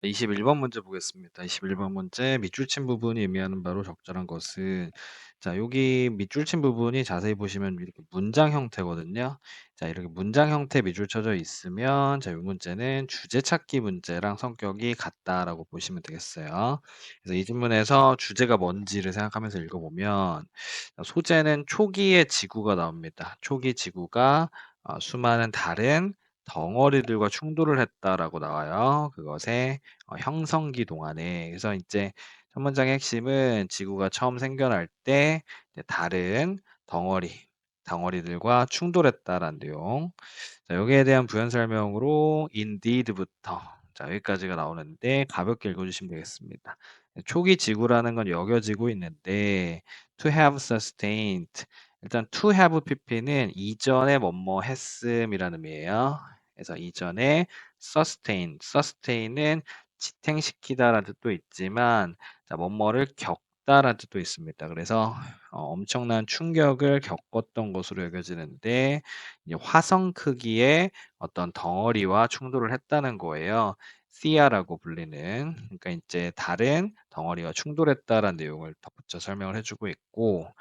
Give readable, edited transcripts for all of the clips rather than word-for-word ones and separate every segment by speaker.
Speaker 1: 21번 문제 보겠습니다. 21번 문제 밑줄 친 부분이 의미하는 바로 적절한 것은 자, 여기 밑줄 친 부분이 자세히 보시면 이렇게 문장 형태거든요. 자, 이렇게 문장 형태 밑줄 쳐져 있으면 자, 이 문제는 주제 찾기 문제랑 성격이 같다라고 보시면 되겠어요. 그래서 이 질문에서 주제가 뭔지를 생각하면서 읽어보면 소재는 초기의 지구가 나옵니다. 초기 지구가 수많은 다른 덩어리들과 충돌을 했다라고 나와요. 그것의 형성기 동안에. 그래서 이제 첫 문장의 핵심은 지구가 처음 생겨날 때 이제 다른 덩어리들과 충돌했다라는 내용. 자, 여기에 대한 부연 설명으로 indeed부터 자, 여기까지가 나오는데 가볍게 읽어주시면 되겠습니다. 초기 지구라는 건 여겨지고 있는데 to have sustained 일단 to have pp는 이전에 뭐뭐 했음이라는 의미예요. 그래서 이전에 sustain은 지탱시키다라는 뜻도 있지만 자, 뭐뭐를 겪다라는 뜻도 있습니다. 그래서 엄청난 충격을 겪었던 것으로 여겨지는데 이제 화성 크기의 어떤 덩어리와 충돌을 했다는 거예요. 시아라고 불리는 그러니까 이제 다른 덩어리와 충돌했다라는 내용을 덧붙여 설명을 해주고 있고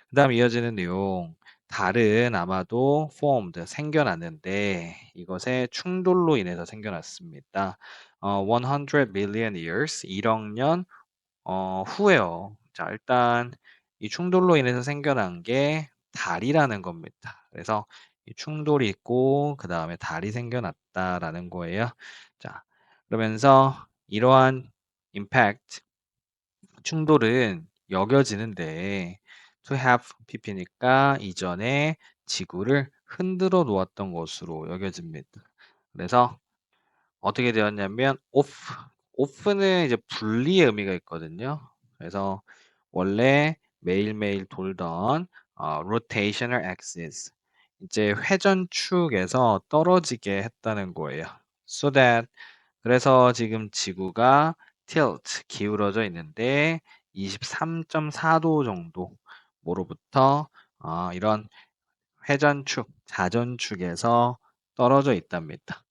Speaker 1: 그다음 이어지는 내용 달은 아마도 formed 생겨났는데 이것의 충돌로 인해서 생겨났습니다. 100 million years 1억 년 후에요. 자, 일단 이 충돌로 인해서 생겨난 게 달이라는 겁니다. 그래서 이 충돌이 있고 그 다음에 달이 생겨났다라는 거예요. 자, 그러면서 이러한 impact 충돌은 여겨지는데 to have pp니까 이전에 지구를 흔들어 놓았던 것으로 여겨집니다. 그래서 어떻게 되었냐면 off는 이제 분리의 의미가 있거든요. 그래서 원래 매일매일 돌던 rotational axis 이제 회전축에서 떨어지게 했다는 거예요. So that 그래서 지금 지구가 tilt 기울어져 있는데 23.4도 정도 모로부터 이런 회전축, 자전축에서 떨어져 있답니다.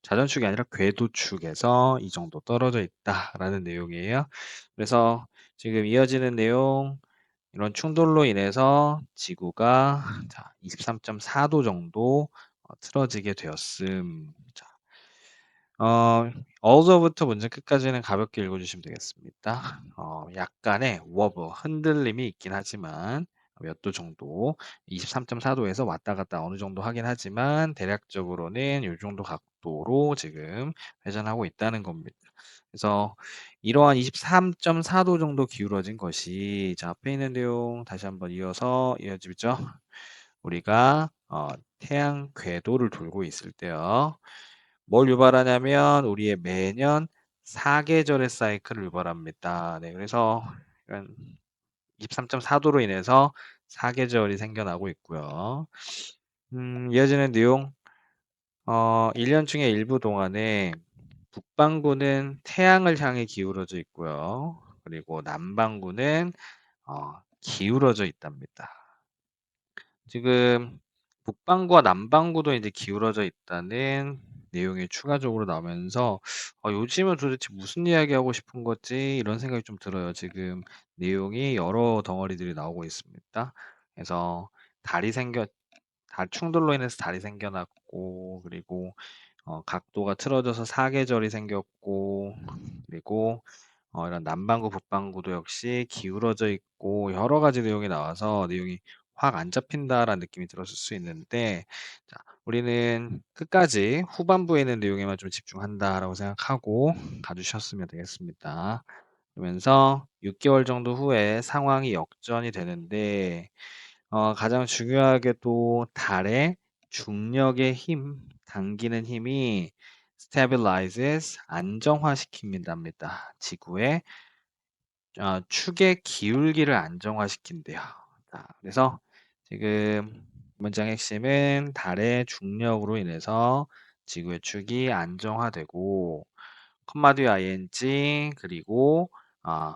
Speaker 1: 자전축이 아니라 궤도축에서 이 정도 떨어져 있다라는 내용이에요. 그래서 지금 이어지는 내용 이런 충돌로 인해서 지구가 23.4도 정도 틀어지게 되었음. 자, 어서부터 문제 끝까지는 가볍게 읽어주시면 되겠습니다. 약간의 wobble, 흔들림이 있긴 하지만 몇 도 정도, 23.4도에서 왔다 갔다 어느 정도 하긴 하지만 대략적으로는 이 정도 각도로 지금 회전하고 있다는 겁니다. 그래서 이러한 23.4도 정도 기울어진 것이 자, 앞에 있는 내용 다시 한번 이어지죠. 우리가 태양 궤도를 돌고 있을 때요. 뭘 유발하냐면 우리의 매년 사계절의 사이클을 유발합니다. 네, 그래서 23.4도로 인해서 사계절이 생겨나고 있고요. 이어지는 내용, 1년 중에 일부 동안에 북반구는 태양을 향해 기울어져 있고요. 그리고 남반구는 기울어져 있답니다. 지금 북반구와 남반구도 이제 기울어져 있다는 내용이 추가적으로 나오면서 요즘은 도대체 무슨 이야기 하고 싶은 거지? 이런 생각이 좀 들어요. 지금 내용이 여러 덩어리들이 나오고 있습니다. 그래서 달이 생겨 달 충돌로 인해서 달이 생겨났고 그리고 각도가 틀어져서 사계절이 생겼고 그리고 이런 남반구, 북반구도 역시 기울어져 있고 여러 가지 내용이 나와서 내용이 확 안 잡힌다라는 느낌이 들었을 수 있는데 자, 우리는 끝까지 후반부에 있는 내용에만 좀 집중한다라고 생각하고 가주셨으면 되겠습니다. 그러면서 6개월 정도 후에 상황이 역전이 되는데 가장 중요하게도 달의 중력의 힘, 당기는 힘이 stabilizes, 안정화시킵니다. 지구의 축의 기울기를 안정화시킨대요. 자, 그래서 지금 문장 핵심은 달의 중력으로 인해서 지구의 축이 안정화되고 컴마 뒤에 ing 그리고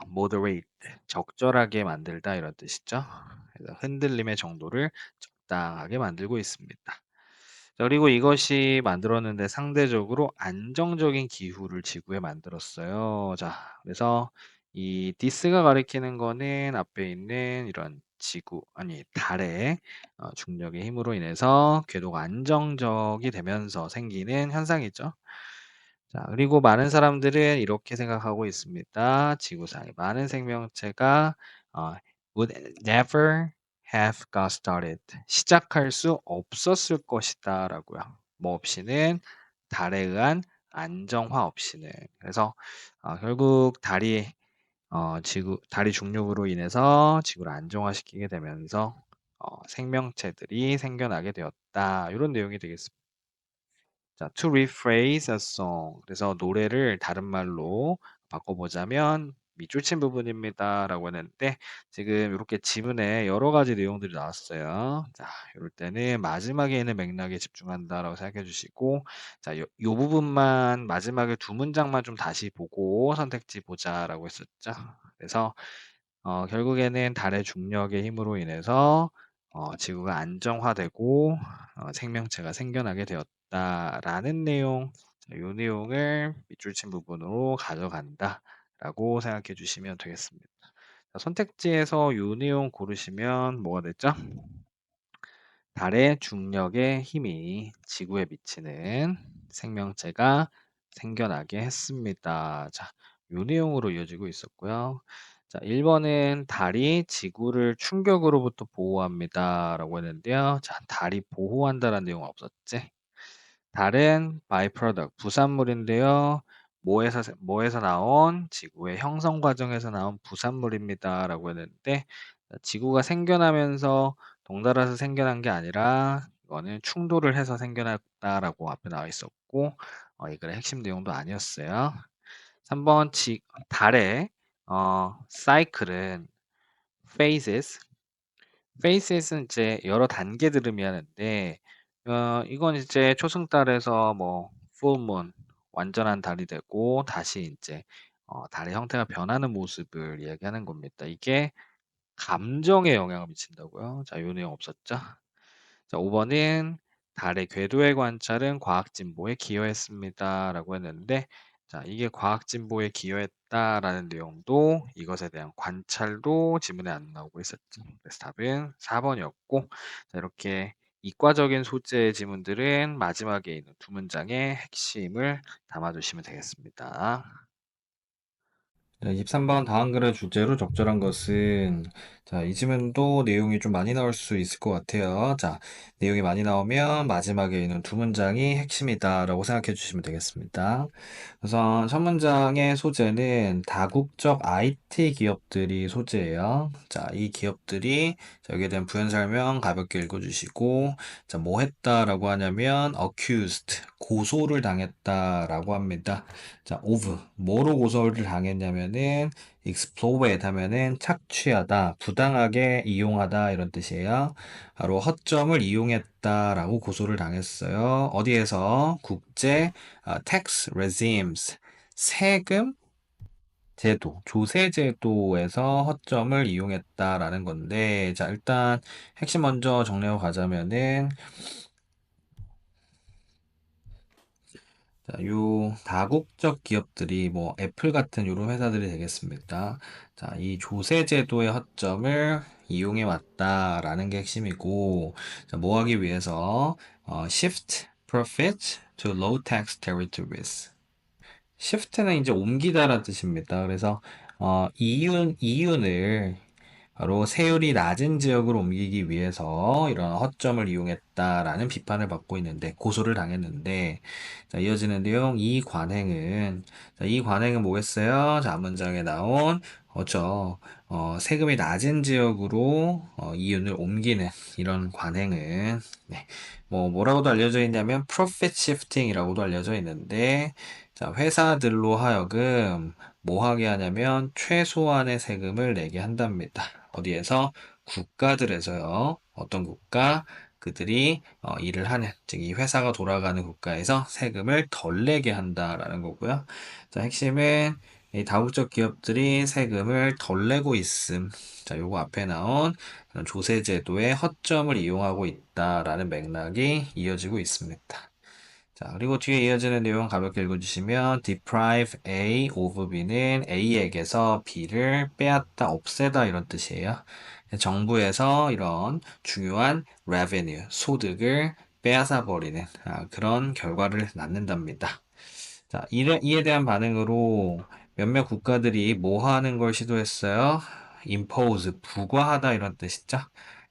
Speaker 1: moderate 적절하게 만들다 이런 뜻이죠. 그래서 흔들림의 정도를 적당하게 만들고 있습니다. 자, 그리고 이것이 만들었는데 상대적으로 안정적인 기후를 지구에 만들었어요. 자, 그래서 이 디스가 가리키는 거는 앞에 있는 이런 지구, 아니, 달의 중력의 힘으로 인해서 궤도가 안정적이 되면서 생기는 현상이죠. 자, 그리고 많은 사람들은 이렇게 생각하고 있습니다. 지구상의 많은 생명체가 어, would never have got started. 시작할 수 없었을 것이다 라고요. 뭐 없이는 달에 의한 안정화 없이는. 그래서 결국 달이 중력으로 인해서 지구를 안정화시키게 되면서 생명체들이 생겨나게 되었다. 이런 내용이 되겠습니다. 자, to rephrase a song. 그래서 노래를 다른 말로 바꿔보자면 밑줄 친 부분입니다. 라고 했는데 지금 이렇게 지문에 여러 가지 내용들이 나왔어요. 자, 이럴 때는 마지막에 있는 맥락에 집중한다라고 생각해 주시고 자, 요 부분만 마지막에 두 문장만 좀 다시 보고 선택지 보자라고 했었죠. 그래서 결국에는 달의 중력의 힘으로 인해서 지구가 안정화되고 생명체가 생겨나게 되었다라는 내용, 이 내용을 밑줄 친 부분으로 가져간다라고 생각해 주시면 되겠습니다. 자, 선택지에서 이 내용 고르시면 뭐가 됐죠? 달의 중력의 힘이 지구에 미치는 생명체가 생겨나게 했습니다. 자, 요 내용으로 이어지고 있었고요. 자, 1번은 달이 지구를 충격으로부터 보호합니다. 라고 했는데요. 자, 달이 보호한다라는 내용 없었지? 달은 바이프로덕트, 부산물인데요. 뭐에서 나온 지구의 형성 과정에서 나온 부산물입니다. 라고 했는데 지구가 생겨나면서 동달아서 생겨난 게 아니라 이거는 충돌을 해서 생겨났다라고 앞에 나와 있었고 이 글의 핵심 내용도 아니었어요. 3번 달의 사이클은 phases. phases는 이제 여러 단계들을 의미하는데 이건 이제 초승달에서 뭐 full moon 완전한 달이 되고 다시 이제 달의 형태가 변하는 모습을 이야기하는 겁니다. 이게 감정에 영향을 미친다고요? 자, 요 내용 없었죠? 자, 5번은 달의 궤도의 관찰은 과학 진보에 기여했습니다라고 했는데 자, 이게 과학 진보에 기여했다라는 내용도 이것에 대한 관찰도 지문에 안 나오고 있었죠. 그래서 답은 4번이었고 자, 이렇게 이과적인 소재의 지문들은 마지막에 있는 두 문장의 핵심을 담아주시면 되겠습니다.
Speaker 2: 자, 23번 다음 글의 주제로 적절한 것은 자, 이 질문도 내용이 좀 많이 나올 수 있을 것 같아요. 자, 내용이 많이 나오면 마지막에 있는 두 문장이 핵심이다라고 생각해 주시면 되겠습니다. 우선 첫 문장의 소재는 다국적 IT 기업들이 소재예요. 자, 이 기업들이 자, 여기에 대한 부연 설명 가볍게 읽어주시고 자, 뭐 했다라고 하냐면 accused, 고소를 당했다라고 합니다. 자, of, 뭐로 고소를 당했냐면은 exploit 하면은 착취하다, 부당하게 이용하다 이런 뜻이에요. 바로 허점을 이용했다라고 고소를 당했어요. 어디에서? 국제 tax regimes, 세금 제도, 조세 제도에서 허점을 이용했다라는 건데, 자, 일단 핵심 먼저 정리하고 가자면은 자, 요 다국적 기업들이 뭐 애플 같은 요런 회사들이 되겠습니다. 자, 이 조세 제도의 허점을 이용해 왔다라는 게 핵심이고, 자, 뭐 하기 위해서 shift profit to low tax territories. shift는 이제 옮기다라는 뜻입니다. 그래서 이윤을 바로 세율이 낮은 지역으로 옮기기 위해서 이런 허점을 이용했다라는 비판을 받고 있는데 고소를 당했는데 자, 이어지는 내용 이 관행은 뭐겠어요? 자, 앞문장에 나온 세금이 낮은 지역으로 이윤을 옮기는 이런 관행은 네, 뭐라고도 알려져 있냐면 profit shifting이라고도 알려져 있는데 자, 회사들로 하여금 뭐 하게 하냐면 최소한의 세금을 내게 한답니다. 어디에서? 국가들에서요. 어떤 국가? 그들이 일을 하는, 즉 이 회사가 돌아가는 국가에서 세금을 덜 내게 한다라는 거고요. 자, 핵심은 이 다국적 기업들이 세금을 덜 내고 있음. 자, 요거 앞에 나온 그런 조세 제도의 허점을 이용하고 있다라는 맥락이 이어지고 있습니다. 자, 그리고 뒤에 이어지는 내용 가볍게 읽어주시면 deprive A of B는 A에게서 B를 빼앗다, 없애다 이런 뜻이에요. 정부에서 이런 중요한 revenue, 소득을 빼앗아 버리는 그런 결과를 낳는답니다. 자, 이에 대한 반응으로 몇몇 국가들이 뭐 하는 걸 시도했어요? impose, 부과하다 이런 뜻이죠.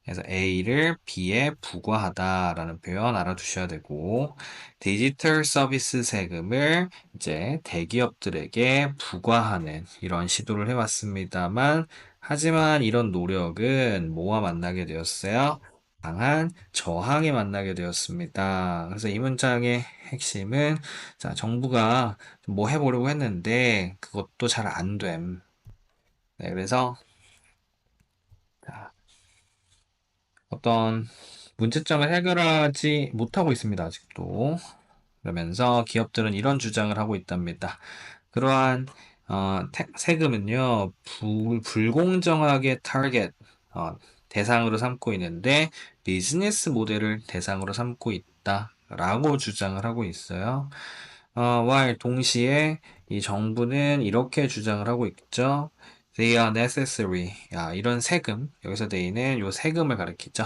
Speaker 2: 그래서 A를 B에 부과하다라는 표현 알아두셔야 되고, 디지털 서비스 세금을 이제 대기업들에게 부과하는 이런 시도를 해왔습니다만, 하지만 이런 노력은 뭐와 만나게 되었어요? 강한 저항에 만나게 되었습니다. 그래서 이 문장의 핵심은 자, 정부가 뭐 해보려고 했는데 그것도 잘 안 됨. 네, 그래서 자, 어떤 문제점을 해결하지 못하고 있습니다, 아직도. 그러면서 기업들은 이런 주장을 하고 있답니다. 그러한 세금은요 불공정하게 타겟 대상으로 삼고 있는데 비즈니스 모델을 대상으로 삼고 있다라고 주장을 하고 있어요. while 동시에 이 정부는 이렇게 주장을 하고 있죠. They are necessary. 이런 세금, 여기서 they는 요 세금을 가리키죠.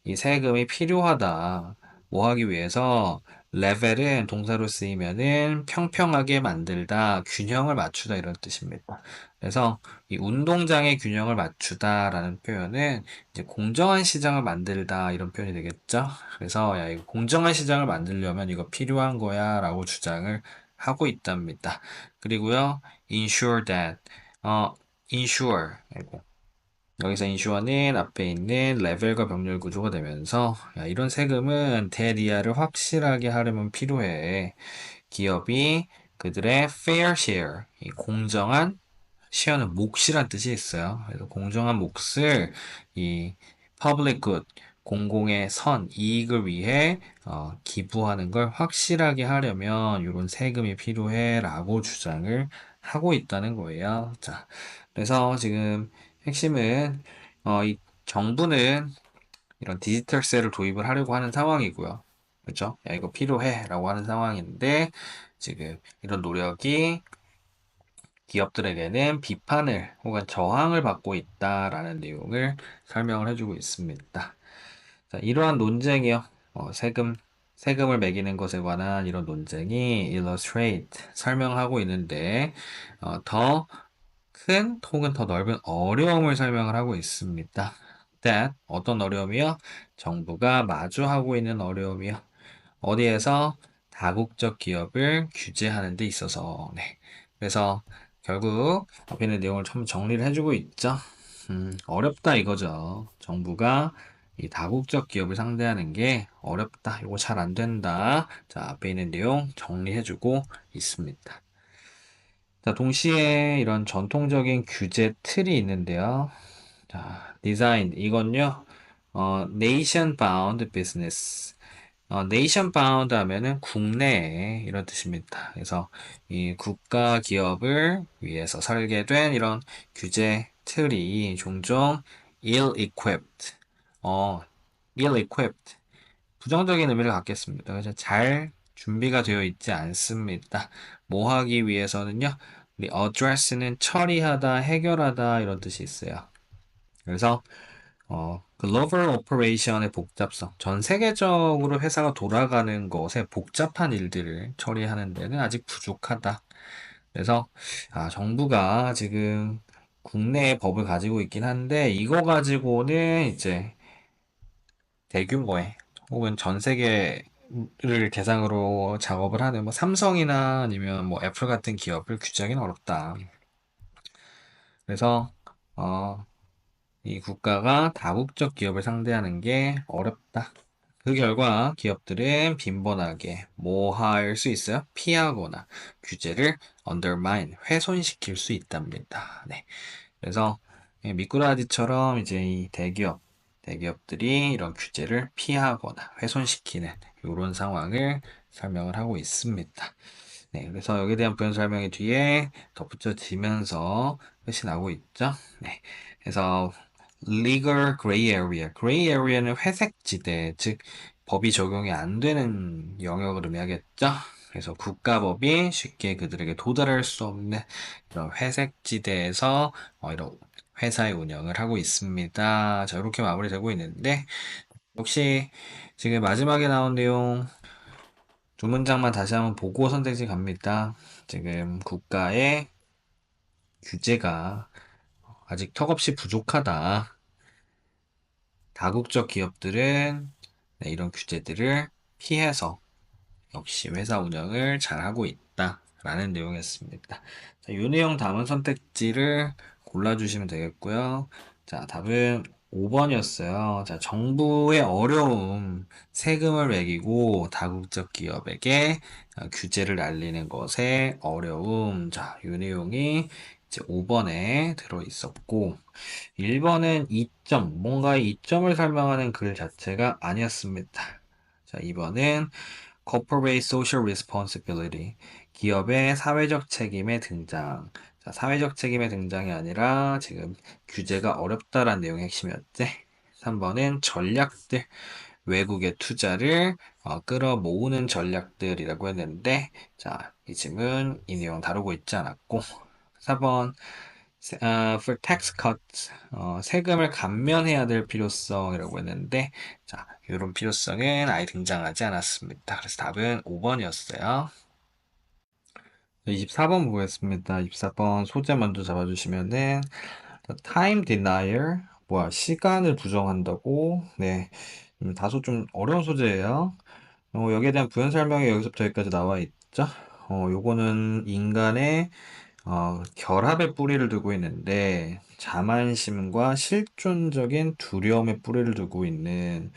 Speaker 2: 이 세금이 필요하다. 뭐 하기 위해서 레벨은 동사로 쓰이면은 평평하게 만들다, 균형을 맞추다 이런 뜻입니다. 그래서 이 운동장의 균형을 맞추다라는 표현은 이제 공정한 시장을 만들다 이런 표현이 되겠죠. 그래서 야, 이거 공정한 시장을 만들려면 이거 필요한 거야라고 주장을 하고 있답니다. 그리고요, ensure that, ensure, 여기서 인슈어는 앞에 있는 레벨과 병렬 구조가 되면서 야, 이런 세금은 대리아를 확실하게 하려면 필요해. 기업이 그들의 fair share, 이 공정한 쉐어는 몫이란 뜻이 있어요. 그래서 공정한 몫을 이 public good, 공공의 선, 이익을 위해 기부하는 걸 확실하게 하려면 이런 세금이 필요해라고 주장을 하고 있다는 거예요. 자, 그래서 지금 핵심은 이 정부는 이런 디지털세를 도입을 하려고 하는 상황이고요. 그렇죠? 야, 이거 필요해라고 하는 상황인데 지금 이런 노력이 기업들에게는 비판을 혹은 저항을 받고 있다라는 내용을 설명을 해주고 있습니다. 자, 이러한 논쟁이요. 세금을 매기는 것에 관한 이런 논쟁이 illustrate, 설명하고 있는데, 더 큰 혹은 더 넓은 어려움을 설명을 하고 있습니다. that, 어떤 어려움이요? 정부가 마주하고 있는 어려움이요. 어디에서 다국적 기업을 규제하는 데 있어서 네. 그래서 결국 앞에 있는 내용을 좀 정리를 해주고 있죠. 어렵다 이거죠. 정부가 이 다국적 기업을 상대하는 게 어렵다. 이거 잘 안 된다. 자, 앞에 있는 내용 정리해주고 있습니다. 자, 동시에 이런 전통적인 규제 틀이 있는데요. 자, 디자인 이건요. nation bound business. 네이션 바운드 하면은 국내에 이런 뜻입니다. 그래서 이 국가 기업을 위해서 설계된 이런 규제 틀이 종종 ill-equipped, 어, ill-equipped, 부정적인 의미를 갖겠습니다. 그래서 잘 준비가 되어 있지 않습니다. 뭐 하기 위해서는요, 우리 address는 처리하다, 해결하다 이런 뜻이 있어요. 그래서 글로벌 오퍼레이션의 복잡성, 전 세계적으로 회사가 돌아가는 것에 복잡한 일들을 처리하는 데는 아직 부족하다. 그래서 정부가 지금 국내에 법을 가지고 있긴 한데 이거 가지고는 이제 대규모의 혹은 전 세계를 대상으로 작업을 하는 뭐 삼성이나 아니면 뭐 애플 같은 기업을 규제하기는 어렵다. 그래서 이 국가가 다국적 기업을 상대하는 게 어렵다. 그 결과 기업들은 빈번하게 뭐 할 수 있어요? 피하거나 규제를 undermine, 훼손시킬 수 있답니다. 네. 그래서 미꾸라지처럼 이제 이 대기업들이 이런 규제를 피하거나 훼손시키는 이런 상황을 설명을 하고 있습니다. 네, 그래서 여기에 대한 부연 설명이 뒤에 덧붙여지면서 끝이 나고 있죠. 네, 그래서 legal gray area, gray area는 회색 지대, 즉 법이 적용이 안 되는 영역을 의미하겠죠. 그래서 국가법이 쉽게 그들에게 도달할 수 없는 이런 회색 지대에서 이런 회사의 운영을 하고 있습니다. 자, 이렇게 마무리되고 있는데 혹시 지금 마지막에 나온 내용 두 문장만 다시 한번 보고 선택지 갑니다. 지금 국가의 규제가 아직 턱없이 부족하다. 다국적 기업들은 네, 이런 규제들을 피해서 역시 회사 운영을 잘하고 있다. 라는 내용이었습니다. 자, 이 내용 담은 선택지를 골라주시면 되겠고요. 자, 답은 5번이었어요. 자, 정부의 어려움, 세금을 매기고 다국적 기업에게 규제를 날리는 것의 어려움. 자, 이 내용이 이제 5번에 들어 있었고, 1번은 이점, 뭔가의 이점을 설명하는 글 자체가 아니었습니다. 자, 2번은 Corporate Social Responsibility, 기업의 사회적 책임의 등장. 자, 사회적 책임의 등장이 아니라 지금 규제가 어렵다라는 내용의 핵심이었지. 3번은 전략들, 외국의 투자를 끌어모으는 전략들이라고 했는데, 자, 이 질문 이 내용 다루고 있지 않았고, 4번 for tax cuts, 세금을 감면해야 될 필요성이라고 했는데, 자, 이런 필요성은 아예 등장하지 않았습니다. 그래서 답은 5번이었어요. 24번 보겠습니다. 24번 소재 먼저 잡아주시면은, time denier, 뭐야, 시간을 부정한다고? 네, 다소 좀 어려운 소재예요. 여기에 대한 부연 설명이 여기서부터 여기까지 나와 있죠? 요거는 인간의 결합의 뿌리를 두고 있는데, 자만심과 실존적인 두려움의 뿌리를 두고 있는,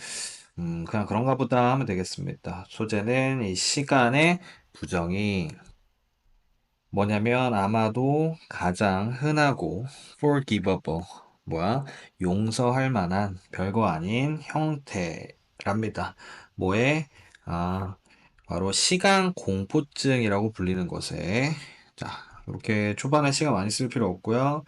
Speaker 2: 그냥 그런가 보다 하면 되겠습니다. 소재는 이 시간의 부정이 뭐냐면 아마도 가장 흔하고 forgivable, 뭐야? 용서할 만한 별거 아닌 형태랍니다. 뭐에? 아, 바로 시간 공포증이라고 불리는 것에. 자, 이렇게 초반에 시간 많이 쓸 필요 없고요.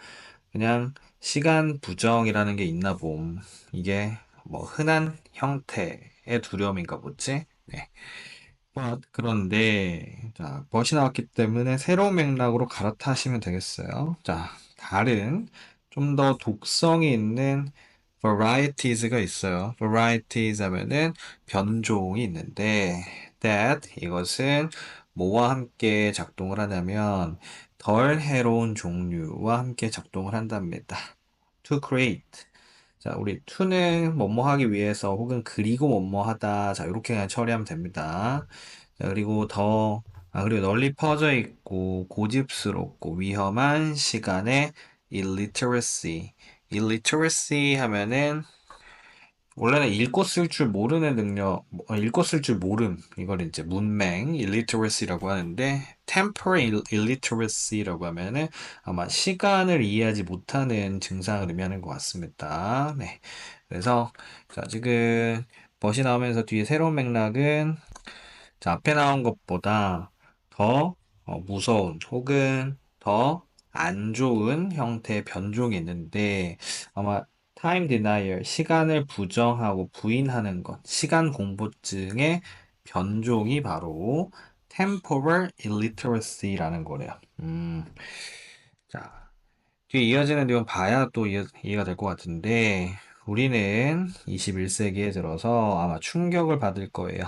Speaker 2: 그냥 시간 부정이라는 게 있나 봄. 이게 뭐 흔한 형태의 두려움인가 보지? 네. 그런데, 자, 벗이 나왔기 때문에 새로운 맥락으로 갈아타시면 되겠어요. 자, 다른, 좀 더 독성이 있는 varieties가 있어요. varieties 하면은 변종이 있는데, that, 이것은 뭐와 함께 작동을 하냐면, 덜 해로운 종류와 함께 작동을 한답니다. to create. 자, 우리 to는 뭐뭐 하기 위해서 혹은 그리고 뭐뭐 하다. 자, 이렇게 그냥 처리하면 됩니다. 자, 그리고 그리고 널리 퍼져 있고 고집스럽고 위험한 시간의 illiteracy. illiteracy 하면은 원래는 읽고 쓸 줄 모르는 능력, 읽고 쓸 줄 모름, 이걸 이제 문맹, illiteracy라고 하는데, temporal illiteracy라고 하면은 아마 시간을 이해하지 못하는 증상을 의미하는 것 같습니다. 네. 그래서, 자, 지금 벗이 나오면서 뒤에 새로운 맥락은, 자, 앞에 나온 것보다 더 무서운 혹은 더 안 좋은 형태의 변종이 있는데, 아마 time denial, 시간을 부정하고 부인하는 것, 시간 공포증의 변종이 바로 temporal illiteracy라는 거래요. 자, 뒤에 이어지는 내용 봐야 또 이해가 될 것 같은데, 우리는 21세기에 들어서 아마 충격을 받을 거예요.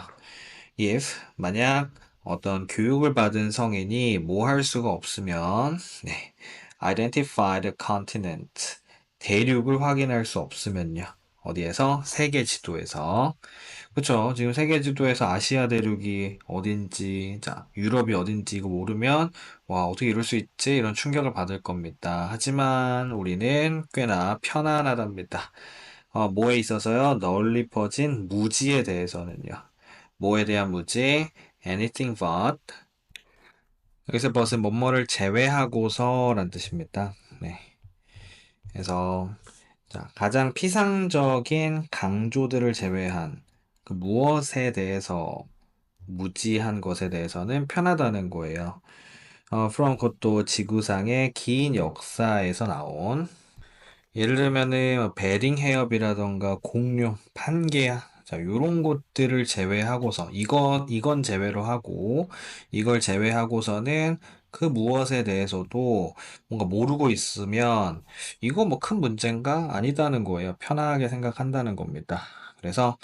Speaker 2: if, 만약 어떤 교육을 받은 성인이 뭐 할 수가 없으면, 네, identify the continent, 대륙을 확인할 수 없으면요. 어디에서? 세계 지도에서. 그쵸. 지금 세계 지도에서 아시아 대륙이 어딘지, 자, 유럽이 어딘지 이거 모르면, 와, 어떻게 이럴 수 있지? 이런 충격을 받을 겁니다. 하지만 우리는 꽤나 편안하답니다. 뭐에 있어서요? 널리 퍼진 무지에 대해서는요. 뭐에 대한 무지? anything but. 여기서 but은 뭐뭐를 제외하고서 라는 뜻입니다. 네. 그래서 자, 가장 피상적인 강조들을 제외한 그 무엇에 대해서 무지한 것에 대해서는 편하다는 거예요. from 그것도 지구상의 긴 역사에서 나온 예를 들면은 베링 해협이라던가 공룡, 판게야 자 요런 것들을 제외하고서 이건 제외로 하고 이걸 제외하고서는 그 무엇에 대해서도 뭔가 모르고 있으면 이거 뭐 큰 문제인가? 아니다는 거예요. 편하게 생각한다는 겁니다. 그래서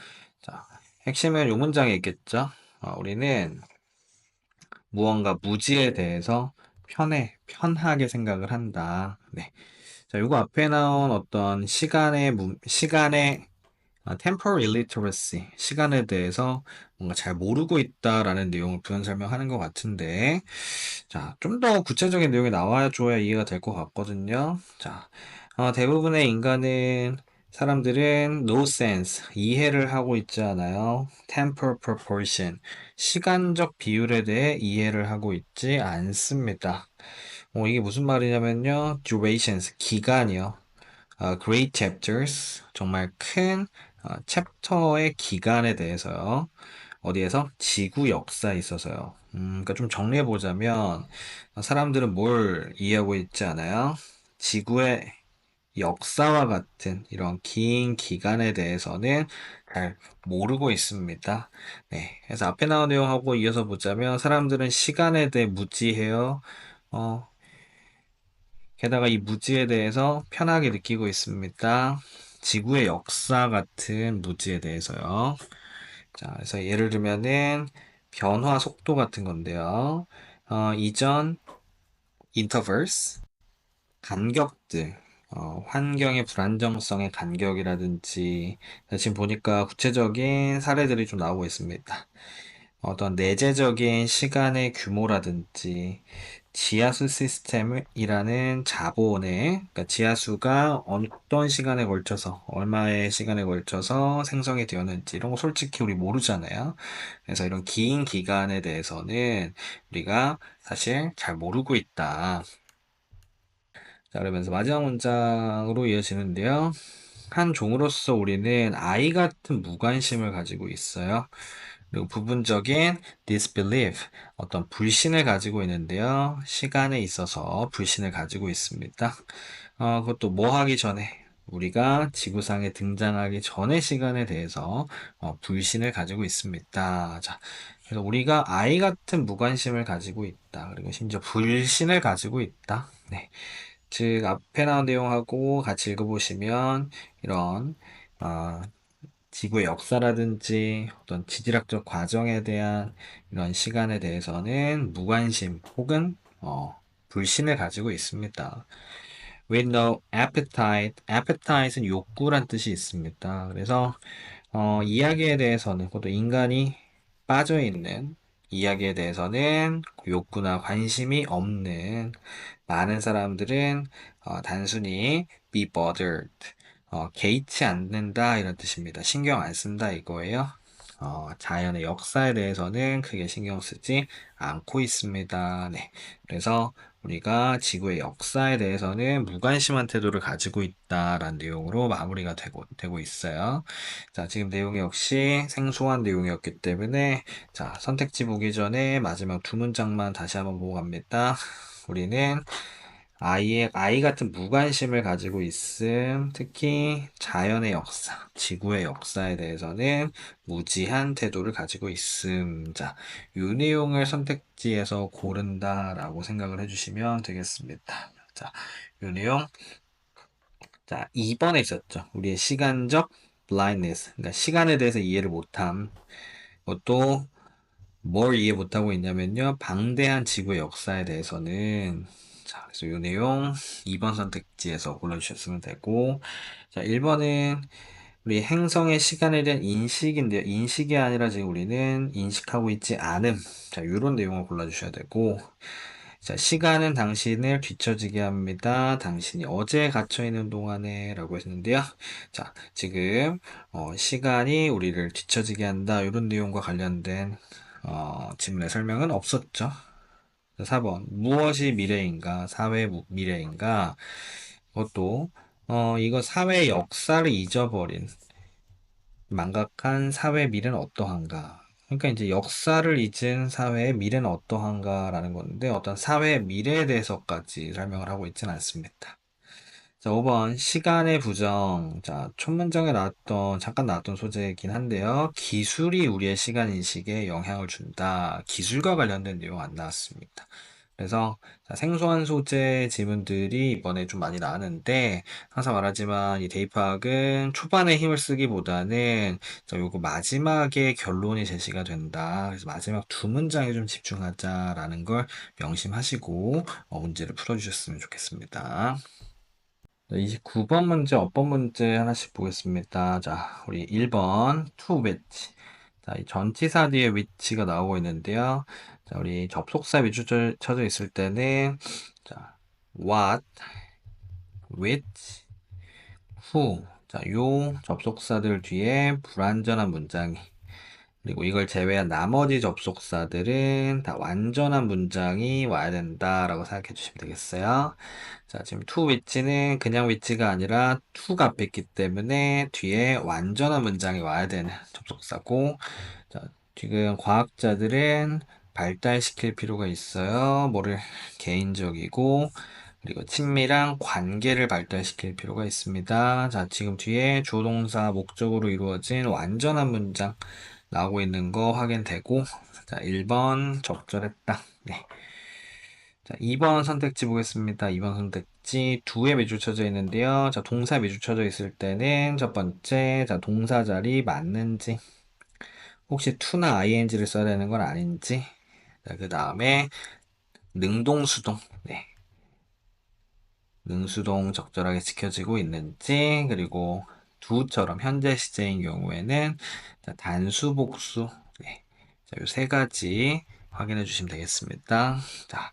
Speaker 2: 자 핵심은 요 문장에 있겠죠. 우리는 무언가 무지에 대해서 편하게 생각을 한다. 네. 자, 요거 앞에 나온 어떤 시간의 temporal illiteracy, 시간에 대해서 뭔가 잘 모르고 있다라는 내용을 부연 설명하는 것 같은데, 자, 좀 더 구체적인 내용이 나와줘야 이해가 될 것 같거든요. 자, 대부분의 사람들은 no sense, 이해를 하고 있지 않아요. temporal proportion, 시간적 비율에 대해 이해를 하고 있지 않습니다. 이게 무슨 말이냐면요. durations, 기간이요. great chapters, 정말 큰 챕터의 기간에 대해서요. 어디에서? 지구 역사에 있어서요. 그러니까 좀 정리해 보자면 사람들은 뭘 이해하고 있지 않아요? 지구의 역사와 같은 이런 긴 기간에 대해서는 잘 모르고 있습니다. 네, 그래서 앞에 나온 내용하고 이어서 보자면 사람들은 시간에 대해 무지해요. 어, 게다가 이 무지에 대해서 편하게 느끼고 있습니다. 지구의 역사 같은 무지에 대해서요. 자, 그래서 예를 들면은 변화 속도 같은 건데요. 이전 인터벌스 간격들 환경의 불안정성의 간격이라든지 지금 보니까 구체적인 사례들이 좀 나오고 있습니다. 어떤 내재적인 시간의 규모라든지 지하수 시스템이라는 자본의 그러니까 지하수가 어떤 시간에 걸쳐서 얼마의 시간에 걸쳐서 생성이 되었는지 이런 거 솔직히 우리 모르잖아요. 그래서 이런 긴 기간에 대해서는 우리가 사실 잘 모르고 있다. 자, 그러면서 마지막 문장으로 이어지는데요. 한 종으로서 우리는 아이 같은 무관심을 가지고 있어요. 그리고 부분적인 disbelief, 어떤 불신을 가지고 있는데요. 시간에 있어서 불신을 가지고 있습니다. 그것도 뭐 하기 전에, 우리가 지구상에 등장하기 전의 시간에 대해서 불신을 가지고 있습니다. 자, 그래서 우리가 아이 같은 무관심을 가지고 있다. 그리고 심지어 불신을 가지고 있다. 네. 즉, 앞에 나온 내용하고 같이 읽어보시면 이런 어, 지구의 역사라든지 어떤 지질학적 과정에 대한 이런 시간에 대해서는 무관심 혹은 불신을 가지고 있습니다. With no appetite, appetite은 욕구란 뜻이 있습니다. 그래서 이야기에 대해서는 그것도 인간이 빠져있는 이야기에 대해서는 욕구나 관심이 없는 많은 사람들은 단순히 be bothered, 개의치 않는다 이런 뜻입니다. 신경 안 쓴다 이거예요. 자연의 역사에 대해서는 크게 신경 쓰지 않고 있습니다. 네. 그래서 우리가 지구의 역사에 대해서는 무관심한 태도를 가지고 있다라는 내용으로 마무리가 되고 있어요. 자, 지금 내용이 역시 생소한 내용이었기 때문에 자, 선택지 보기 전에 마지막 두 문장만 다시 한번 보고 갑니다. 우리는 아이 같은 무관심을 가지고 있음, 특히 자연의 역사, 지구의 역사에 대해서는 무지한 태도를 가지고 있음. 자, 이 내용을 선택지에서 고른다라고 생각을 해주시면 되겠습니다. 자, 이 내용. 자, 2번에 있었죠. 우리의 시간적 blindness. 그러니까 시간에 대해서 이해를 못함. 그것도 뭘 이해 못하고 있냐면요. 방대한 지구의 역사에 대해서는 자, 그래서 이 내용 2번 선택지에서 골라주셨으면 되고 자, 1번은 우리 행성의 시간에 대한 인식인데요. 인식이 아니라 지금 우리는 인식하고 있지 않음. 자, 이런 내용을 골라주셔야 되고 자, 시간은 당신을 뒤처지게 합니다. 당신이 어제 갇혀있는 동안에 라고 했는데요. 자, 지금 시간이 우리를 뒤처지게 한다. 이런 내용과 관련된 질문의 설명은 없었죠. 4번 무엇이 미래인가? 사회 미래인가? 그것도 이거 사회 역사를 잊어버린 망각한 사회 미래는 어떠한가? 그러니까 이제 역사를 잊은 사회의 미래는 어떠한가라는 건데 어떤 사회의 미래에 대해서까지 설명을 하고 있지는 않습니다. 자, 5번 시간의 부정. 자, 첫 문장에 잠깐 나왔던 소재이긴 한데요. 기술이 우리의 시간 인식에 영향을 준다. 기술과 관련된 내용 안 나왔습니다. 그래서 자, 생소한 소재 지문들이 이번에 좀 많이 나왔는데 항상 말하지만 이 대입학은 초반에 힘을 쓰기보다는 자, 요거 마지막에 결론이 제시가 된다. 그래서 마지막 두 문장에 좀 집중하자라는 걸 명심하시고 문제를 풀어주셨으면 좋겠습니다. 29번 문제, 어법 문제 하나씩 보겠습니다. 자, 우리 1번 to which. 자, 이 전치사 뒤에 which가 나오고 있는데요. 자, 우리 접속사 위주 쳐져 있을 때는 자, what, which, who. 자, 요 접속사들 뒤에 불완전한 문장이 그리고 이걸 제외한 나머지 접속사들은 다 완전한 문장이 와야 된다라고 생각해 주시면 되겠어요. 자, 지금 to which는 그냥 which가 아니라 to가 앞에 있기 때문에 뒤에 완전한 문장이 와야 되는 접속사고, 자, 지금 과학자들은 발달시킬 필요가 있어요. 뭐를 개인적이고, 그리고 친밀한 관계를 발달시킬 필요가 있습니다. 자, 지금 뒤에 조동사 목적으로 이루어진 완전한 문장 나오고 있는 거 확인되고, 자, 1번 적절했다. 네. 자, 2번 선택지 보겠습니다. 2번 선택지 두에 매주 쳐져 있는데요. 자, 동사 매주 쳐져 있을 때는 첫 번째, 자, 동사 자리 맞는지, 혹시 to나 ing를 써야 되는 건 아닌지, 자, 그 다음에 능동수동, 네. 능수동 적절하게 지켜지고 있는지, 그리고 두처럼 현재 시제인 경우에는 자, 단수, 복수, 네. 자, 요 세 가지 확인해 주시면 되겠습니다. 자,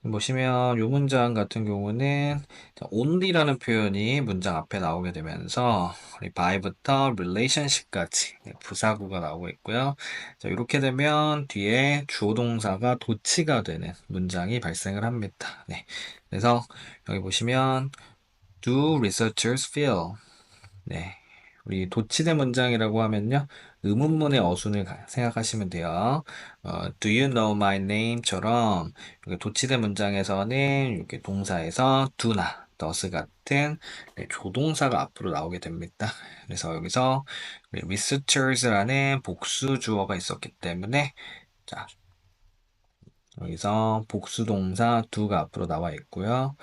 Speaker 2: 보시면 요 문장 같은 경우는 자, only라는 표현이 문장 앞에 나오게 되면서 우리 by부터 relationship까지 네, 부사구가 나오고 있고요. 자, 이렇게 되면 뒤에 주어 동사가 도치가 되는 문장이 발생을 합니다. 네. 그래서 여기 보시면 do researchers feel 네. 우리 도치대 문장이라고 하면요. 의문문의 어순을 생각하시면 돼요. do you know my name처럼 도치대 문장에서는 이렇게 동사에서 do나 does 같은 네, 조동사가 앞으로 나오게 됩니다. 그래서 여기서 researchers라는 복수 주어가 있었기 때문에 자, 여기서 복수 동사 do가 앞으로 나와 있고요.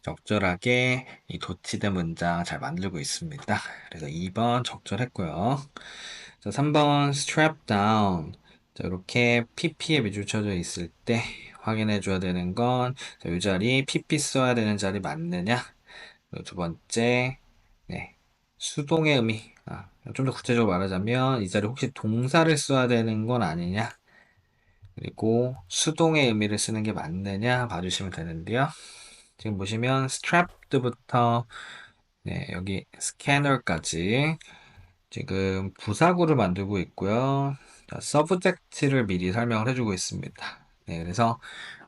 Speaker 2: 적절하게 이 도치대 문장 잘 만들고 있습니다. 그래서 2번 적절했고요. 자, 3번 strap down. 자, 이렇게 pp에 미줄 쳐져 있을 때 확인해 줘야 되는 건, 자, 이 자리 pp 써야 되는 자리 맞느냐? 그리고 두 번째, 네. 수동의 의미. 좀 더 구체적으로 말하자면, 이 자리 혹시 동사를 써야 되는 건 아니냐? 그리고 수동의 의미를 쓰는 게 맞느냐 봐주시면 되는데요. 지금 보시면 strapped부터 네, 여기 scanner까지 지금 부사구를 만들고 있고요. 자, subject를 미리 설명을 해주고 있습니다. 네, 그래서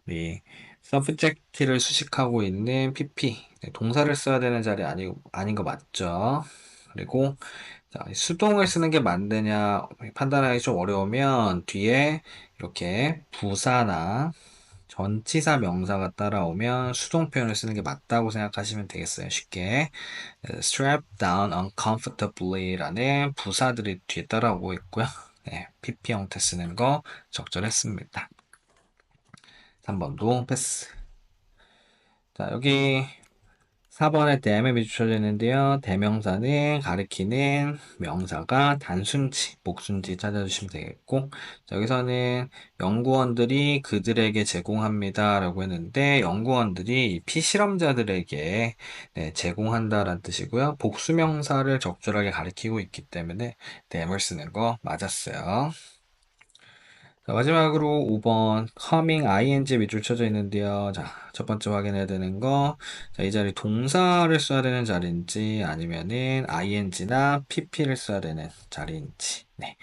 Speaker 2: 우리 subject를 수식하고 있는 pp 네, 동사를 써야 되는 자리 아닌 거 맞죠? 그리고 자, 수동을 쓰는 게 맞느냐 판단하기 좀 어려우면 뒤에 이렇게 부사나 전치사 명사가 따라오면 수동 표현을 쓰는 게 맞다고 생각하시면 되겠어요. 쉽게. strap down uncomfortably 라는 부사들이 뒤에 따라오고 있고요. 네, PP 형태 쓰는 거 적절했습니다. 3번도 패스. 자, 여기 4번에 dam에 비추어져 있는데요. 대명사는 가리키는 명사가 단순지, 복순지 찾아주시면 되겠고, 자, 여기서는 연구원들이 그들에게 제공합니다. 라고 했는데, 연구원들이 피실험자들에게 네, 제공한다라는 뜻이고요. 복수명사를 적절하게 가리키고 있기 때문에 dam을 쓰는 거 맞았어요. 자, 마지막으로 5번 coming ing 밑줄 쳐져 있는데요. 자, 첫 번째 확인해야 되는 거. 자, 이 자리 동사를 써야 되는 자리인지 아니면은 ing나 pp를 써야 되는 자리인지. 네.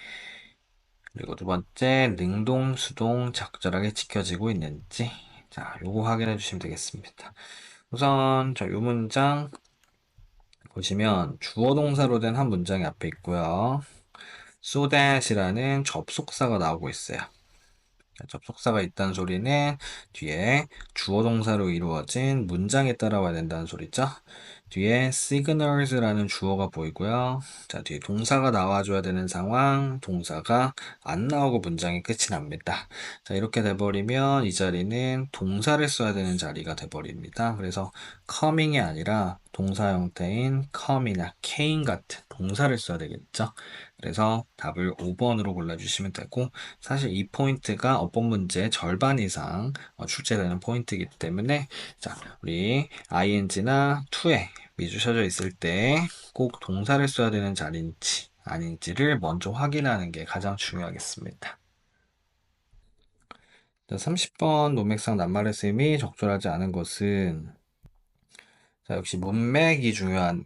Speaker 2: 그리고 두 번째 능동, 수동 적절하게 지켜지고 있는지. 자, 요거 확인해 주시면 되겠습니다. 우선 요 문장 보시면 주어 동사로 된 한 문장이 앞에 있고요. so that이라는 접속사가 나오고 있어요. 접속사가 있다는 소리는 뒤에 주어 동사로 이루어진 문장에 따라와야 된다는 소리죠. 뒤에 signals라는 주어가 보이고요. 자, 뒤에 동사가 나와줘야 되는 상황, 동사가 안 나오고 문장이 끝이 납니다. 자, 이렇게 돼버리면 이 자리는 동사를 써야 되는 자리가 돼버립니다. 그래서 coming이 아니라 동사 형태인 come이나 came 같은 동사를 써야 되겠죠. 그래서 답을 5번으로 골라주시면 되고, 사실 이 포인트가 어법 문제의 절반 이상 출제되는 포인트이기 때문에, 자, 우리 ing나 to에 미주셔져 있을 때 꼭 동사를 써야 되는 자리인지 아닌지를 먼저 확인하는 게 가장 중요하겠습니다. 자, 30번 논맥상 낱말의 쓰임이 적절하지 않은 것은, 자, 역시 문맥이 중요한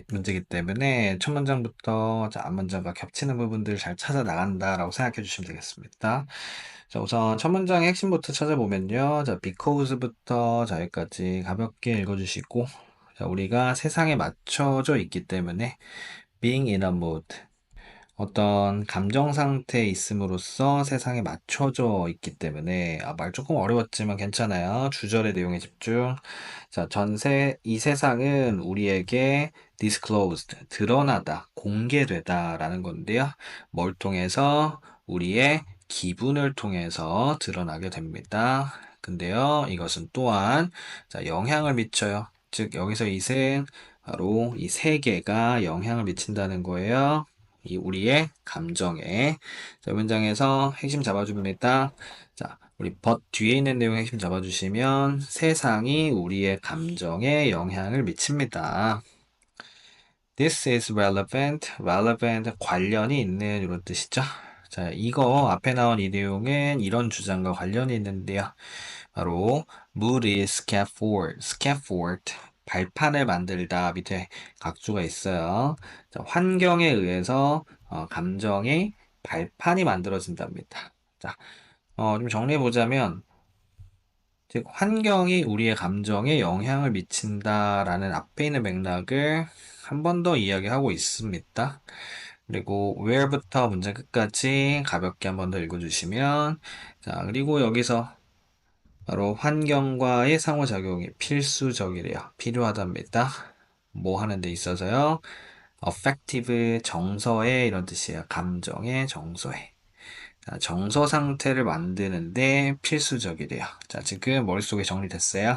Speaker 2: 문제이기 때문에 첫 문장부터 자, 앞문장과 겹치는 부분들을 잘 찾아 나간다라고 생각해 주시면 되겠습니다. 자, 우선 첫 문장의 핵심부터 찾아보면요. 자, because부터 자, 여기까지 가볍게 읽어주시고, 자, 우리가 세상에 맞춰져 있기 때문에 being in a mood, 어떤 감정 상태에 있음으로써 세상에 맞춰져 있기 때문에, 말 조금 어려웠지만 괜찮아요. 주절의 내용에 집중. 자, 이 세상은 우리에게 disclosed, 드러나다, 공개되다 라는 건데요. 뭘 통해서? 우리의 기분을 통해서 드러나게 됩니다. 근데요, 이것은 또한, 자, 영향을 미쳐요. 즉, 여기서 이는 바로 이 세계가 영향을 미친다는 거예요. 이 우리의 감정에. 자, 문장에서 핵심 잡아줍니다. 자, 우리 but 뒤에 있는 내용 핵심 잡아주시면 세상이 우리의 감정에 영향을 미칩니다. This is relevant, relevant 관련이 있는 이런 뜻이죠. 자, 이거 앞에 나온 이 내용은 이런 주장과 관련이 있는데요. 바로 mood is scaffold, scaffold 발판을 만들다 밑에 각주가 있어요. 자, 환경에 의해서 감정의 발판이 만들어진답니다. 자, 좀 정리해 보자면 즉 환경이 우리의 감정에 영향을 미친다라는 앞에 있는 맥락을 한 번 더 이야기하고 있습니다. 그리고 where부터 문장 끝까지 가볍게 한 번 더 읽어주시면 자 그리고 여기서 바로 환경과의 상호작용이 필수적이래요. 필요하답니다. 뭐 하는 데 있어서요? affective 정서에 이런 뜻이에요. 감정의 정서에. 자, 정서 상태를 만드는데 필수적이래요. 자, 지금 머릿속에 정리됐어요.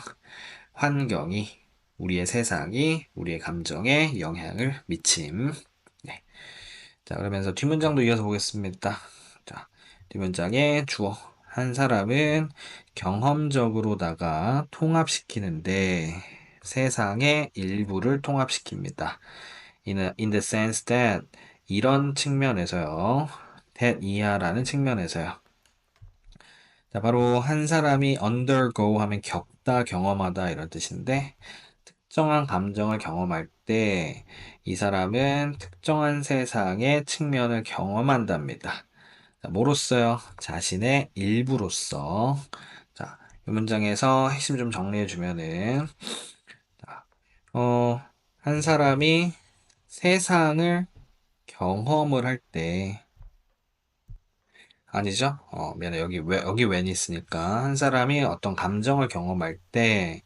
Speaker 2: 환경이, 우리의 세상이, 우리의 감정에 영향을 미침. 네. 자, 그러면서 뒷문장도 이어서 보겠습니다. 자, 뒷문장의 주어. 한 사람은 경험적으로다가 통합시키는데 세상의 일부를 통합시킵니다. in the sense that 이런 측면에서요. that 이하라는 측면에서요. 자, 바로 한 사람이 undergo 하면 겪다, 경험하다 이런 뜻인데 특정한 감정을 경험할 때 이 사람은 특정한 세상의 측면을 경험한답니다. 자, 뭐로써요? 자신의 일부로서. 자, 이 문장에서 핵심 좀 정리해 주면은 자, 한 사람이 세상을 경험을 할 때, 아니죠? 미안해. 여기 when이 있으니까. 한 사람이 어떤 감정을 경험할 때,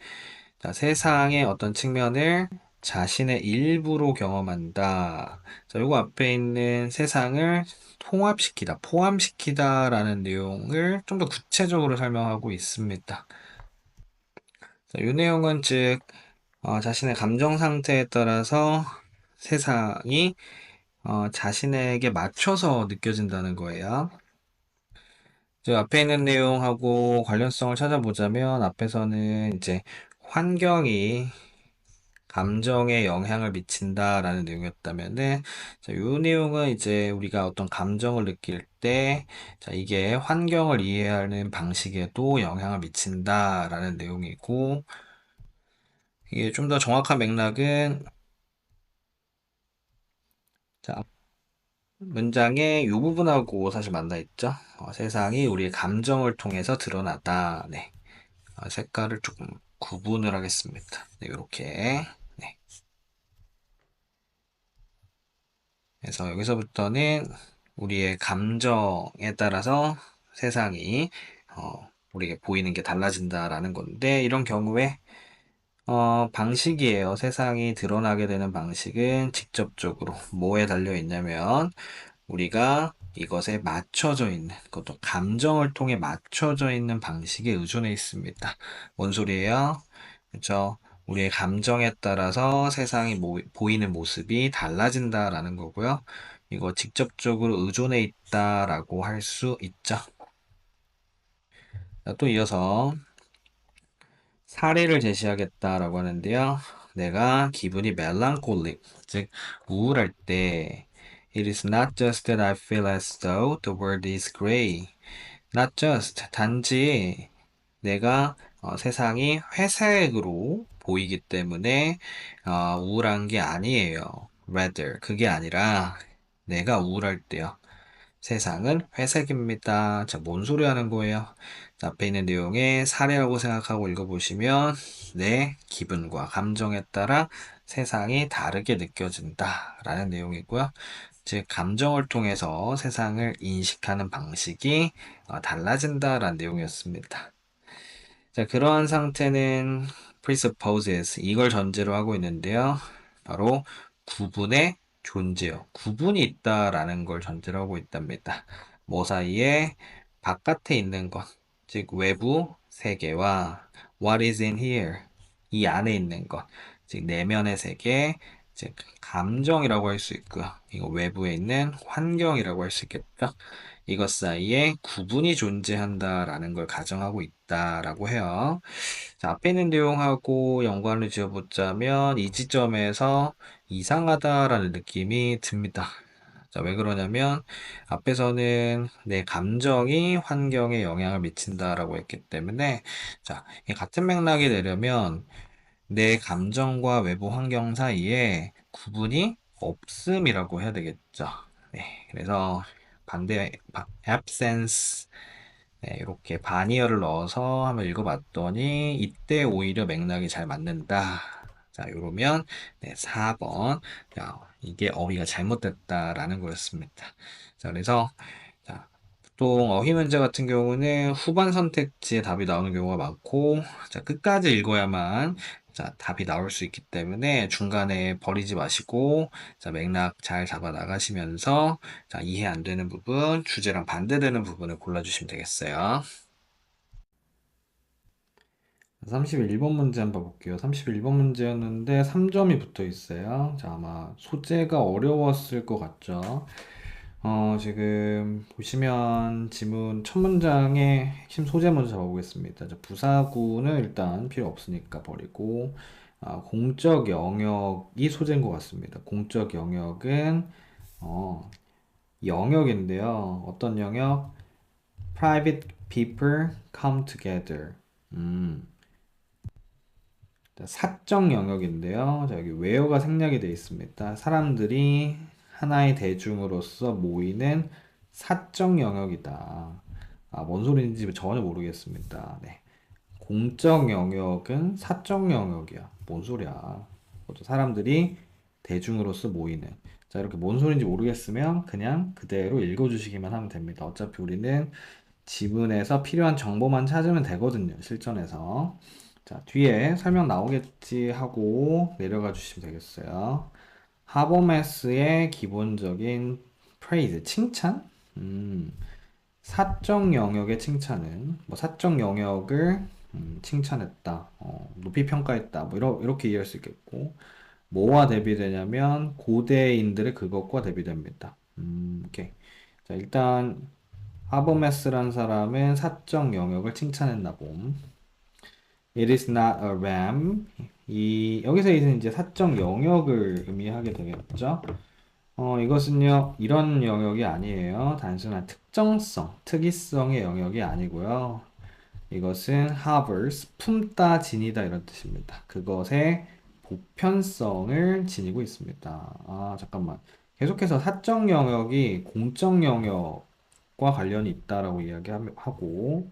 Speaker 2: 자, 세상의 어떤 측면을 자신의 일부로 경험한다. 자, 요거 앞에 있는 세상을 통합시키다, 포함시키다라는 내용을 좀 더 구체적으로 설명하고 있습니다. 자, 이 내용은 즉, 자신의 감정 상태에 따라서 세상이 자신에게 맞춰서 느껴진다는 거예요. 즉, 앞에 있는 내용하고 관련성을 찾아보자면, 앞에서는 이제 환경이 감정에 영향을 미친다라는 내용이었다면은, 자, 이 내용은 이제 우리가 어떤 감정을 느낄 때, 자, 이게 환경을 이해하는 방식에도 영향을 미친다라는 내용이고, 이게 좀 더 정확한 맥락은, 자, 문장의 이 부분하고 사실 맞나 있죠? 세상이 우리의 감정을 통해서 드러나다. 네. 색깔을 조금 구분을 하겠습니다. 네, 이렇게. 네. 그래서 여기서부터는 우리의 감정에 따라서 세상이 우리에게 보이는 게 달라진다라는 건데 이런 경우에 방식이에요. 세상이 드러나게 되는 방식은 직접적으로 뭐에 달려 있냐면 우리가 이것에 맞춰져 있는, 그것도 감정을 통해 맞춰져 있는 방식에 의존해 있습니다. 뭔 소리예요? 그렇죠? 우리의 감정에 따라서 세상이 보이는 모습이 달라진다라는 거고요. 이거 직접적으로 의존해 있다라고 할 수 있죠. 자, 또 이어서 사례를 제시하겠다라고 하는데요. 내가 기분이 melancholic, 즉 우울할 때 It is not just that I feel as though the world is gray. Not just, 단지 내가 세상이 회색으로 보이기 때문에 우울한 게 아니에요. Rather, 그게 아니라 내가 우울할 때요. 세상은 회색입니다. 자, 뭔 소리 하는 거예요? 자, 앞에 있는 내용에 사례라고 생각하고 읽어보시면 내 기분과 감정에 따라 세상이 다르게 느껴진다 라는 내용이고요. 즉, 감정을 통해서 세상을 인식하는 방식이 달라진다라는 내용이었습니다. 자, 그러한 상태는 presupposes, 이걸 전제로 하고 있는데요. 바로 구분의 존재요. 구분이 있다라는 걸 전제로 하고 있답니다. 뭐 사이에? 바깥에 있는 것, 즉 외부 세계와 what is in here, 이 안에 있는 것, 즉 내면의 세계, 즉 감정이라고 할 수 있고요. 이거 외부에 있는 환경이라고 할 수 있겠죠. 이것 사이에 구분이 존재한다라는 걸 가정하고 있다라고 해요. 자, 앞에 있는 내용하고 연관을 지어보자면 이 지점에서 이상하다라는 느낌이 듭니다. 자, 왜 그러냐면 앞에서는 내 감정이 환경에 영향을 미친다라고 했기 때문에 자, 이 같은 맥락이 되려면 내 감정과 외부 환경 사이에 구분이 없음이라고 해야 되겠죠. 네, 그래서 반대 absence, 네, 이렇게 반의어를 넣어서 한번 읽어봤더니 이때 오히려 맥락이 잘 맞는다. 자, 이러면 네, 4번. 자, 이게 어휘가 잘못됐다라는 거였습니다. 자, 그래서 자, 보통 어휘 문제 같은 경우는 후반 선택지에 답이 나오는 경우가 많고 자, 끝까지 읽어야만 자, 답이 나올 수 있기 때문에 중간에 버리지 마시고 자, 맥락 잘 잡아 나가시면서 자, 이해 안 되는 부분, 주제랑 반대되는 부분을 골라주시면 되겠어요. 31번 문제 한번 볼게요. 31번 문제였는데 3점이 붙어 있어요. 자, 아마 소재가 어려웠을 것 같죠? 지금 보시면 지문 첫 문장의 핵심 소재 먼저 잡아보겠습니다. 자, 부사구는 일단 필요 없으니까 버리고, 공적 영역이 소재인 것 같습니다. 공적 영역은, 어, 영역인데요. 어떤 영역? Private people come together. 음, 자, 사적 영역인데요. 자, 여기 where가 생략이 되어 있습니다. 사람들이 하나의 대중으로서 모이는 사적 영역이다. 뭔 소리인지 전혀 모르겠습니다. 네. 공적 영역은 사적 영역이야. 뭔 소리야. 사람들이 대중으로서 모이는. 자, 이렇게 뭔 소리인지 모르겠으면 그냥 그대로 읽어주시기만 하면 됩니다. 어차피 우리는 지문에서 필요한 정보만 찾으면 되거든요. 실전에서. 자, 뒤에 설명 나오겠지 하고 내려가 주시면 되겠어요. 하버매스의 기본적인 praise, 칭찬? 사적 영역의 칭찬은, 뭐, 사적 영역을 칭찬했다, 높이 평가했다, 뭐, 이렇게 이해할 수 있겠고, 뭐와 대비되냐면, 고대인들의 그것과 대비됩니다. 오케이. 자, 일단, 하버메스란 사람은 사적 영역을 칭찬했나 봄. It is not a ram. 여기서 이제 사적 영역을 의미하게 되겠죠. 이것은요, 이런 영역이 아니에요. 단순한 특정성, 특이성의 영역이 아니고요. 이것은 havers, 품다, 지니다 이런 뜻입니다. 그것의 보편성을 지니고 있습니다. 잠깐만. 계속해서 사적 영역이 공적 영역과 관련이 있다라고 이야기하고,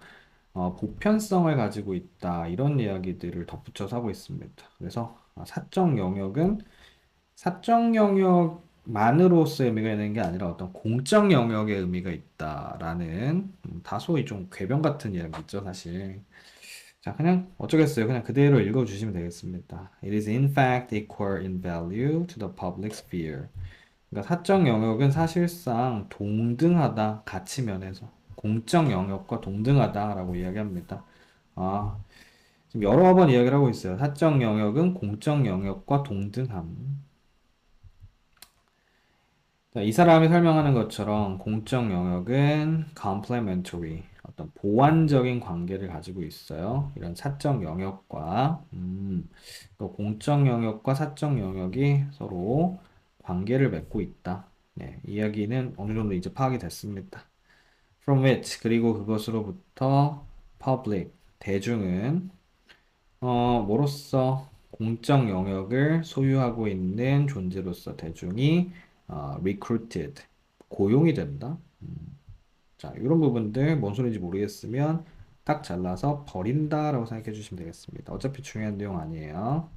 Speaker 2: 보편성을 가지고 있다. 이런 이야기들을 덧붙여서 하고 있습니다. 그래서 사적 영역은 사적 영역 만으로서의 의미가 있는 게 아니라 어떤 공적 영역의 의미가 있다라는 다소의 좀 궤변 같은 이야기죠, 사실. 자, 그냥 어쩌겠어요. 그냥 그대로 읽어주시면 되겠습니다. It is in fact equal in value to the public sphere. 그러니까 사적 영역은 사실상 동등하다, 가치 면에서. 공적 영역과 동등하다라고 이야기합니다. 아, 지금 여러 번 이야기를 하고 있어요. 사적 영역은 공적 영역과 동등함. 자, 이 사람이 설명하는 것처럼 공적 영역은 complementary, 어떤 보완적인 관계를 가지고 있어요. 이런 사적 영역과, 또 공적 영역과 사적 영역이 서로 관계를 맺고 있다. 네, 이야기는 어느 정도 이제 파악이 됐습니다. From which, 그리고 그것으로부터 public, 대중은 뭐로써 공적 영역을 소유하고 있는 존재로서 대중이 recruited, 고용이 된다. 자, 이런 부분들 뭔 소리인지 모르겠으면 딱 잘라서 버린다라고 생각해 주시면 되겠습니다. 어차피 중요한 내용 아니에요.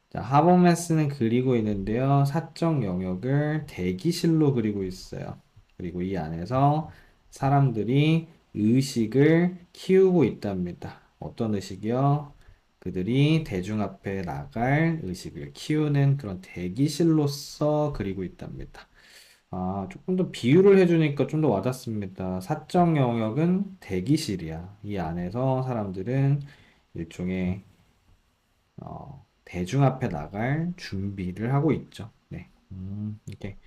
Speaker 2: 자, 하버매스는 그리고 있는데요. 사적 영역을 대기실로 그리고 있어요. 그리고 이 안에서 사람들이 의식을 키우고 있답니다. 어떤 의식이요? 그들이 대중 앞에 나갈 의식을 키우는 그런 대기실로서 그리고 있답니다. 아, 조금 더 비유를 해주니까 좀 더 와닿습니다. 사적 영역은 대기실이야. 이 안에서 사람들은 일종의 대중 앞에 나갈 준비를 하고 있죠. 네. 이렇게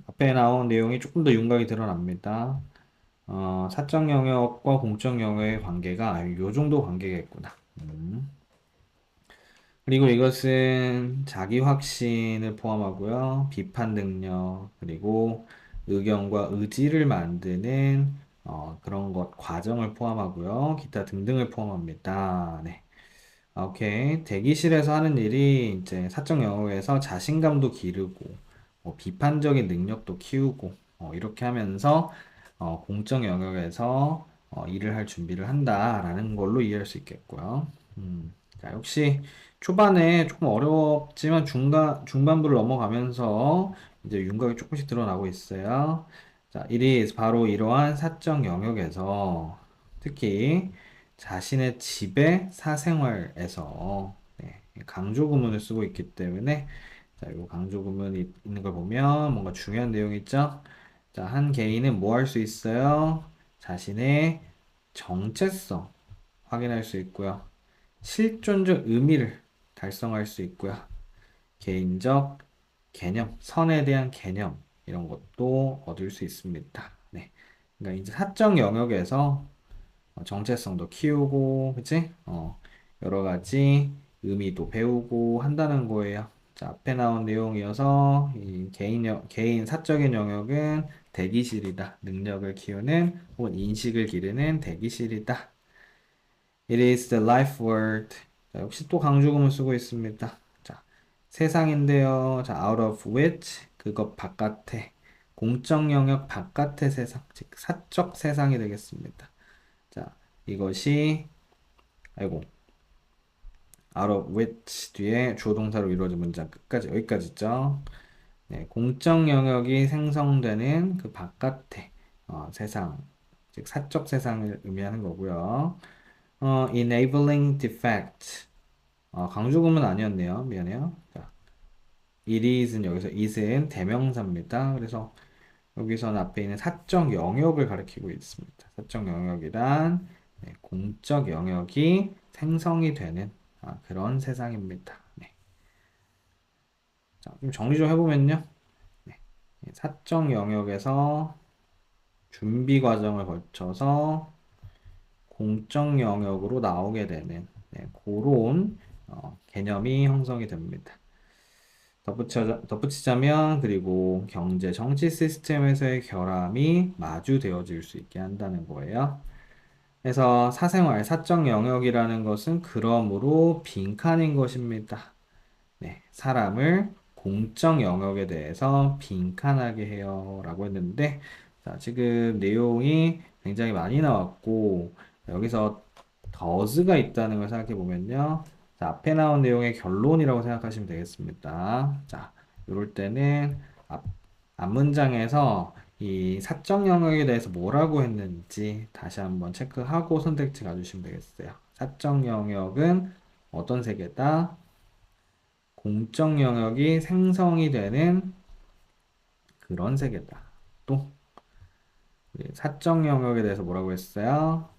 Speaker 2: 앞에 나온 내용이 조금 더 윤곽이 드러납니다. 사적 영역과 공적 영역의 관계가 요 정도 관계겠구나. 그리고 이것은 자기 확신을 포함하고요. 비판 능력, 그리고 의견과 의지를 만드는 그런 것, 과정을 포함하고요. 기타 등등을 포함합니다. 네. 오케이. 대기실에서 하는 일이 이제 사적 영역에서 자신감도 기르고, 비판적인 능력도 키우고, 이렇게 하면서 공적 영역에서 일을 할 준비를 한다라는 걸로 이해할 수 있겠고요. 자, 역시 초반에 조금 어렵지만 중반부를 넘어가면서 이제 윤곽이 조금씩 드러나고 있어요. 자, it is 바로 이러한 사적 영역에서 특히 자신의 집의 사생활에서 네, 강조 구문을 쓰고 있기 때문에 자, 이 강조 구문이 있는 걸 보면 뭔가 중요한 내용이 있죠. 자, 한 개인은 뭐 할 수 있어요? 자신의 정체성 확인할 수 있고요. 실존적 의미를 달성할 수 있고요. 개인적 개념, 선에 대한 개념 이런 것도 얻을 수 있습니다. 네. 그러니까 이제 사적 영역에서 정체성도 키우고, 그치? 여러 가지 의미도 배우고 한다는 거예요. 자, 앞에 나온 내용이어서 이 개인 사적인 영역은 대기실이다. 능력을 키우는 혹은 인식을 기르는 대기실이다. It is the life word. 자, 역시 또 강조금을 쓰고 있습니다. 자, 세상인데요. 자, out of which 그것 바깥에 공적 영역 바깥의 세상, 즉 사적 세상이 되겠습니다. 자, 이것이 아이고 out of which 뒤에 주어 동사로 이루어진 문장 끝까지 여기까지 있죠. 네, 공적 영역이 생성되는 그 바깥의 세상, 즉 사적 세상을 의미하는 거고요. enabling defect. 강조금은 아니었네요. 미안해요. 자, it is는 여기서 is은 대명사입니다. 그래서 여기서는 앞에 있는 사적 영역을 가리키고 있습니다. 사적 영역이란 네, 공적 영역이 생성이 되는 그런 세상입니다. 네. 자, 좀 정리 좀 해보면요. 네. 사적 영역에서 준비 과정을 거쳐서 공적 영역으로 나오게 되는 네, 그런 개념이 형성이 됩니다. 덧붙이자면 그리고 경제 정치 시스템에서의 결함이 마주되어질 수 있게 한다는 거예요. 그래서 사생활, 사적 영역이라는 것은 그러므로 빈칸인 것입니다. 네, 사람을 공적 영역에 대해서 빈칸하게 해요. 라고 했는데, 자, 지금 내용이 굉장히 많이 나왔고, 여기서 더즈가 있다는 걸 생각해 보면요. 자, 앞에 나온 내용의 결론이라고 생각하시면 되겠습니다. 자, 이럴 때는 앞, 앞문장에서 이 사적 영역에 대해서 뭐라고 했는지 다시 한번 체크하고 선택지 가주시면 되겠어요. 사적 영역은 어떤 세계다? 공적 영역이 생성이 되는 그런 세계다. 또 사적 영역에 대해서 뭐라고 했어요?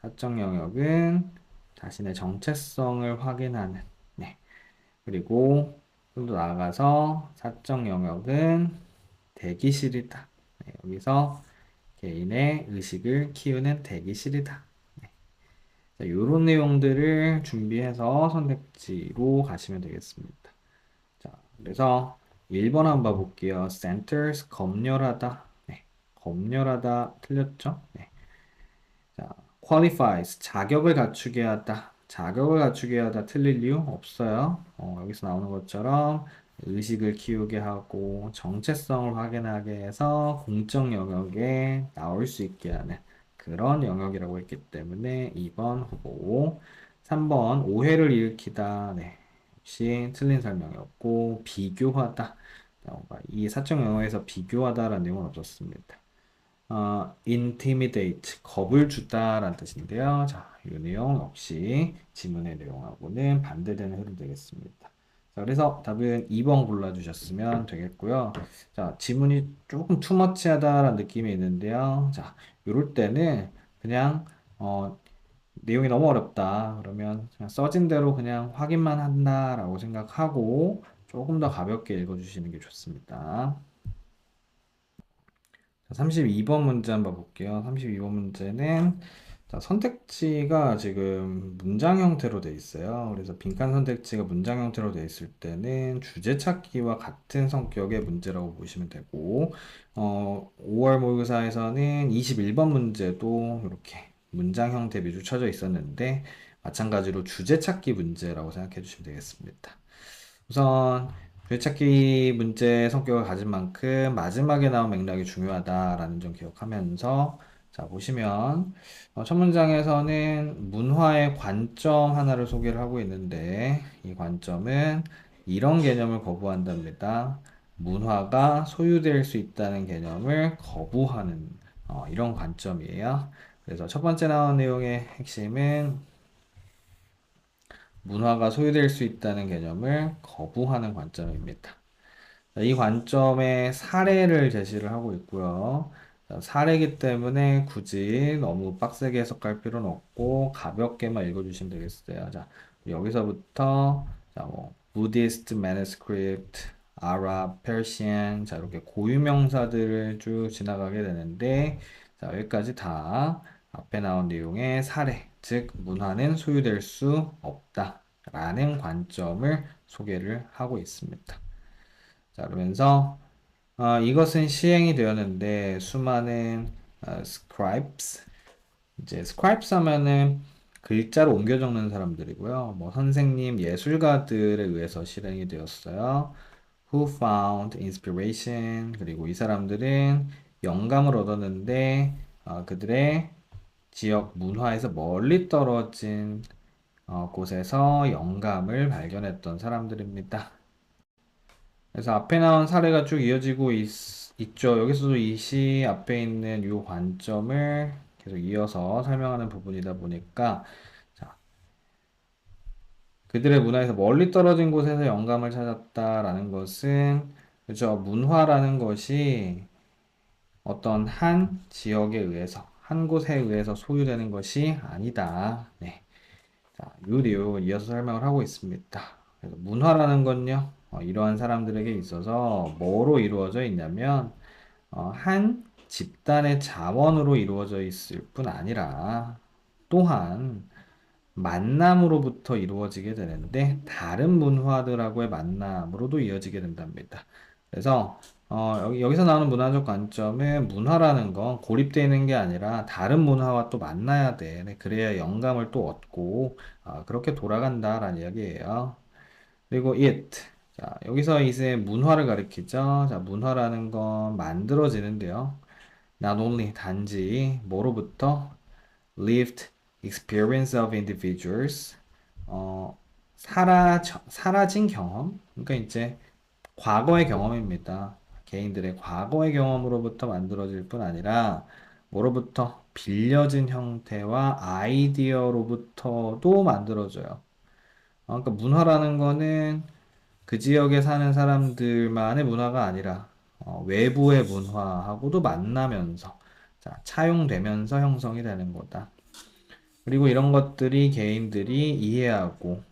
Speaker 2: 사적 영역은 자신의 정체성을 확인하는. 네. 그리고 좀 더 나아가서 사적 영역은 대기실이다. 네, 여기서 개인의 의식을 키우는 대기실이다. 자, 이런 내용들을 준비해서 선택지로 가시면 되겠습니다. 자, 그래서 1번 한번 봐볼게요. centers, 검열하다. 네, 검열하다 틀렸죠? 네. 자, qualifies, 자격을 갖추게 하다. 자격을 갖추게 하다 틀릴 이유 없어요. 여기서 나오는 것처럼 의식을 키우게 하고 정체성을 확인하게 해서 공적 영역에 나올 수 있게 하는 그런 영역이라고 했기 때문에 2번 후보. 3번 오해를 일으키다. 네. 역시 틀린 설명이었고 비교하다. 이 사적 영역에서 비교하다라는 내용은 없었습니다. intimidate, 겁을 주다라는 뜻인데요. 자, 이 내용 역시 지문의 내용하고는 반대되는 흐름 되겠습니다. 자, 그래서 답은 2번 골라주셨으면 되겠고요. 자, 지문이 조금 투머치하다라는 느낌이 있는데요. 자, 이럴 때는 그냥 내용이 너무 어렵다. 그러면 그냥 써진 대로 그냥 확인만 한다라고 생각하고 조금 더 가볍게 읽어주시는 게 좋습니다. 32번 문제 한번 볼게요. 32번 문제는 자, 선택지가 지금 문장 형태로 돼 있어요. 그래서 빈칸 선택지가 문장 형태로 돼 있을 때는 주제 찾기와 같은 성격의 문제라고 보시면 되고 5월 모의고사에서는 21번 문제도 이렇게 문장 형태 위주 쳐져 있었는데 마찬가지로 주제 찾기 문제라고 생각해 주시면 되겠습니다. 우선 줄찾기 문제 성격을 가진 만큼 마지막에 나온 맥락이 중요하다라는 점 기억하면서 자 보시면 첫 문장에서는 문화의 관점 하나를 소개를 하고 있는데 이 관점은 이런 개념을 거부한답니다. 문화가 소유될 수 있다는 개념을 거부하는 이런 관점이에요. 그래서 첫 번째 나온 내용의 핵심은 문화가 소유될 수 있다는 개념을 거부하는 관점입니다. 이 관점의 사례를 제시를 하고 있고요. 사례이기 때문에 굳이 너무 빡세게 해석할 필요는 없고 가볍게만 읽어주시면 되겠어요. 자, 여기서부터 자, Buddhist manuscript, Arab, Persian 자 이렇게 고유명사들을 쭉 지나가게 되는데 자, 여기까지 다 앞에 나온 내용의 사례, 즉 문화는 소유될 수 없다라는 관점을 소개를 하고 있습니다. 자, 그러면서 이것은 시행이 되었는데 수많은 scribes 이제 scribes 하면은 글자로 옮겨 적는 사람들이고요. 뭐 선생님, 예술가들에 의해서 실행이 되었어요. Who found inspiration 그리고 이 사람들은 영감을 얻었는데 그들의 지역 문화에서 멀리 떨어진 곳에서 영감을 발견했던 사람들입니다. 그래서 앞에 나온 사례가 쭉 이어지고 있죠. 여기서도 이 시 앞에 있는 이 관점을 계속 이어서 설명하는 부분이다 보니까 자, 그들의 문화에서 멀리 떨어진 곳에서 영감을 찾았다라는 것은 그죠. 문화라는 것이 어떤 한 지역에 의해서 한 곳에 의해서 소유되는 것이 아니다. 네. 자, 이 내용을 이어서 설명을 하고 있습니다. 그래서 문화라는 건요, 이러한 사람들에게 있어서 뭐로 이루어져 있냐면, 한 집단의 자원으로 이루어져 있을 뿐 아니라, 또한 만남으로부터 이루어지게 되는데, 다른 문화들하고의 만남으로도 이어지게 된답니다. 그래서, 여기서 나오는 문화적 관점은 문화라는 건 고립되어 있는 게 아니라 다른 문화와 또 만나야 돼. 네, 그래야 영감을 또 얻고, 그렇게 돌아간다라는 이야기예요. 그리고 it. 자, 여기서 이제 문화를 가리키죠. 자, 문화라는 건 만들어지는데요. Not only 단지 뭐로부터 lived experience of individuals 사라진 경험 그러니까 이제 과거의 경험입니다. 개인들의 과거의 경험으로부터 만들어질 뿐 아니라 뭐로부터 빌려진 형태와 아이디어로부터도 만들어져요. 그러니까 문화라는 거는 그 지역에 사는 사람들만의 문화가 아니라 외부의 문화하고도 만나면서 자, 차용되면서 형성이 되는 거다. 그리고 이런 것들이 개인들이 이해하고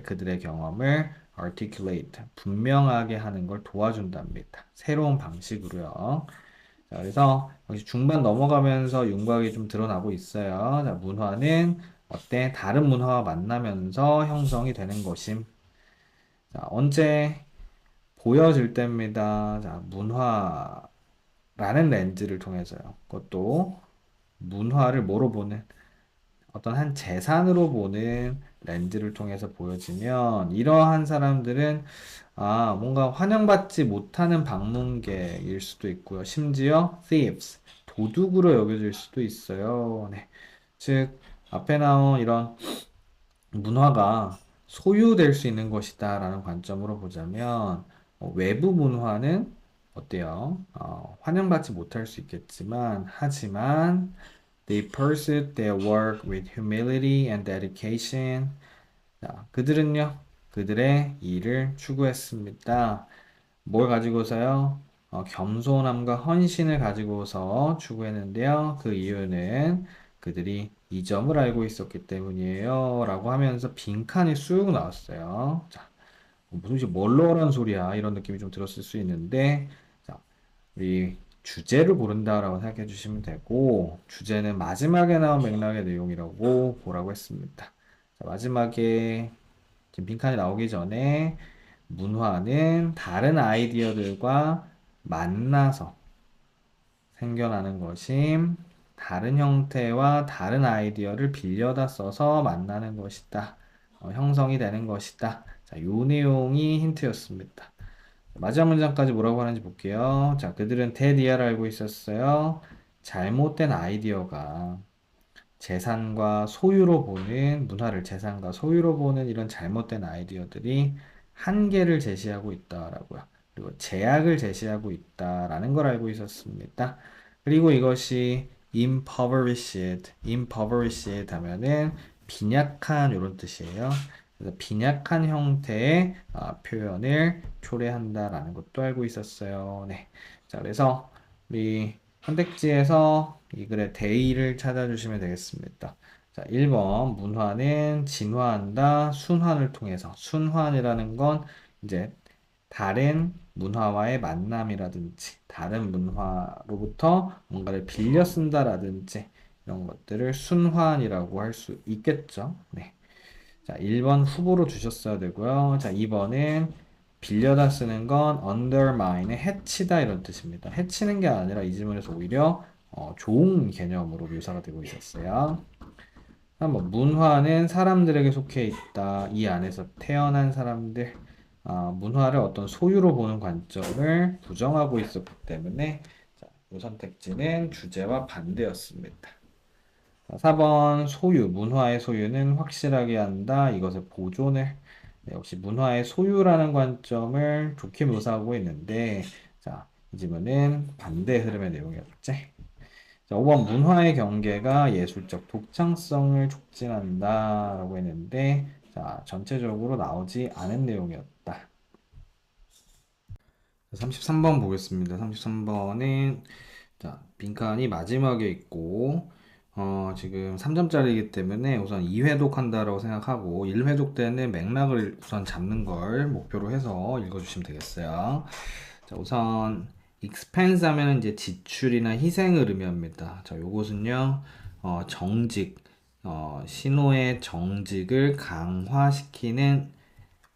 Speaker 2: 그들의 경험을 articulate, 분명하게 하는 걸 도와준답니다. 새로운 방식으로요. 자, 그래서 역시 중반 넘어가면서 윤곽이 좀 드러나고 있어요. 자, 문화는 어때? 다른 문화와 만나면서 형성이 되는 것임. 자, 언제 보여질 때입니다. 자, 문화라는 렌즈를 통해서요. 그것도 문화를 뭐로 보는 어떤 한 재산으로 보는 렌즈를 통해서 보여지면 이러한 사람들은 뭔가 환영받지 못하는 방문객일 수도 있고요. 심지어 thieves, 도둑으로 여겨질 수도 있어요. 네. 즉, 앞에 나온 이런 문화가 소유될 수 있는 것이다라는 관점으로 보자면 외부 문화는 어때요? 환영받지 못할 수 있겠지만 하지만 they pursued their work with humility and dedication. 자, 그들은요, 그들의 일을 추구했습니다. 뭘 가지고서요? 겸손함과 헌신을 가지고서 추구했는데요. 그 이유는 그들이 이 점을 알고 있었기 때문이에요. 라고 하면서 빈칸이 쑥 나왔어요. 자, 무슨 뭘로라는 소리야. 이런 느낌이 좀 들었을 수 있는데, 자, 우리 주제를 고른다라고 생각해 주시면 되고, 주제는 마지막에 나온 맥락의 내용이라고 보라고 했습니다. 자, 마지막에 지금 빈칸이 나오기 전에 문화는 다른 아이디어들과 만나서 생겨나는 것임, 다른 형태와 다른 아이디어를 빌려다 써서 만나는 것이다. 형성이 되는 것이다. 자, 요 내용이 힌트였습니다. 마지막 문장까지 뭐라고 하는지 볼게요. 자, 그들은 대디아를 알고 있었어요. 잘못된 아이디어가 재산과 소유로 보는 문화를 재산과 소유로 보는 이런 잘못된 아이디어들이 한계를 제시하고 있다라고요. 그리고 제약을 제시하고 있다라는 걸 알고 있었습니다. 그리고 이것이 impoverished 하면은 빈약한 이런 뜻이에요. 그래서 빈약한 형태의 표현을 초래한다라는 것도 알고 있었어요. 네. 자, 그래서 우리 선택지에서 이 글의 대의를 찾아주시면 되겠습니다. 자, 1번 문화는 진화한다. 순환을 통해서. 순환이라는 건 이제 다른 문화와의 만남이라든지 다른 문화로부터 뭔가를 빌려 쓴다라든지 이런 것들을 순환이라고 할 수 있겠죠. 네. 자, 1번 후보로 주셨어야 되고요. 자, 2번은 빌려다 쓰는 건 undermine, 해치다 이런 뜻입니다. 해치는 게 아니라 이 질문에서 오히려 좋은 개념으로 묘사가 되고 있었어요. 3번 문화는 사람들에게 속해 있다. 이 안에서 태어난 사람들, 문화를 어떤 소유로 보는 관점을 부정하고 있었기 때문에 자, 이 선택지는 주제와 반대였습니다. 4번 소유, 문화의 소유는 확실하게 한다. 이것을 보존을 역시 문화의 소유라는 관점을 좋게 묘사하고 있는데 자, 이 질문은 반대 흐름의 내용이었지. 자, 5번 문화의 경계가 예술적 독창성을 촉진한다 라고 했는데 자, 전체적으로 나오지 않은 내용이었다. 33번 보겠습니다. 33번은 자, 빈칸이 마지막에 있고 지금 3점짜리이기 때문에 우선 2회독 한다라고 생각하고 1회독 때는 맥락을 우선 잡는 걸 목표로 해서 읽어주시면 되겠어요. 자, 우선 expense 하면 이제 지출이나 희생을 의미합니다. 자, 요것은요, 정직, 신호의 정직을 강화시키는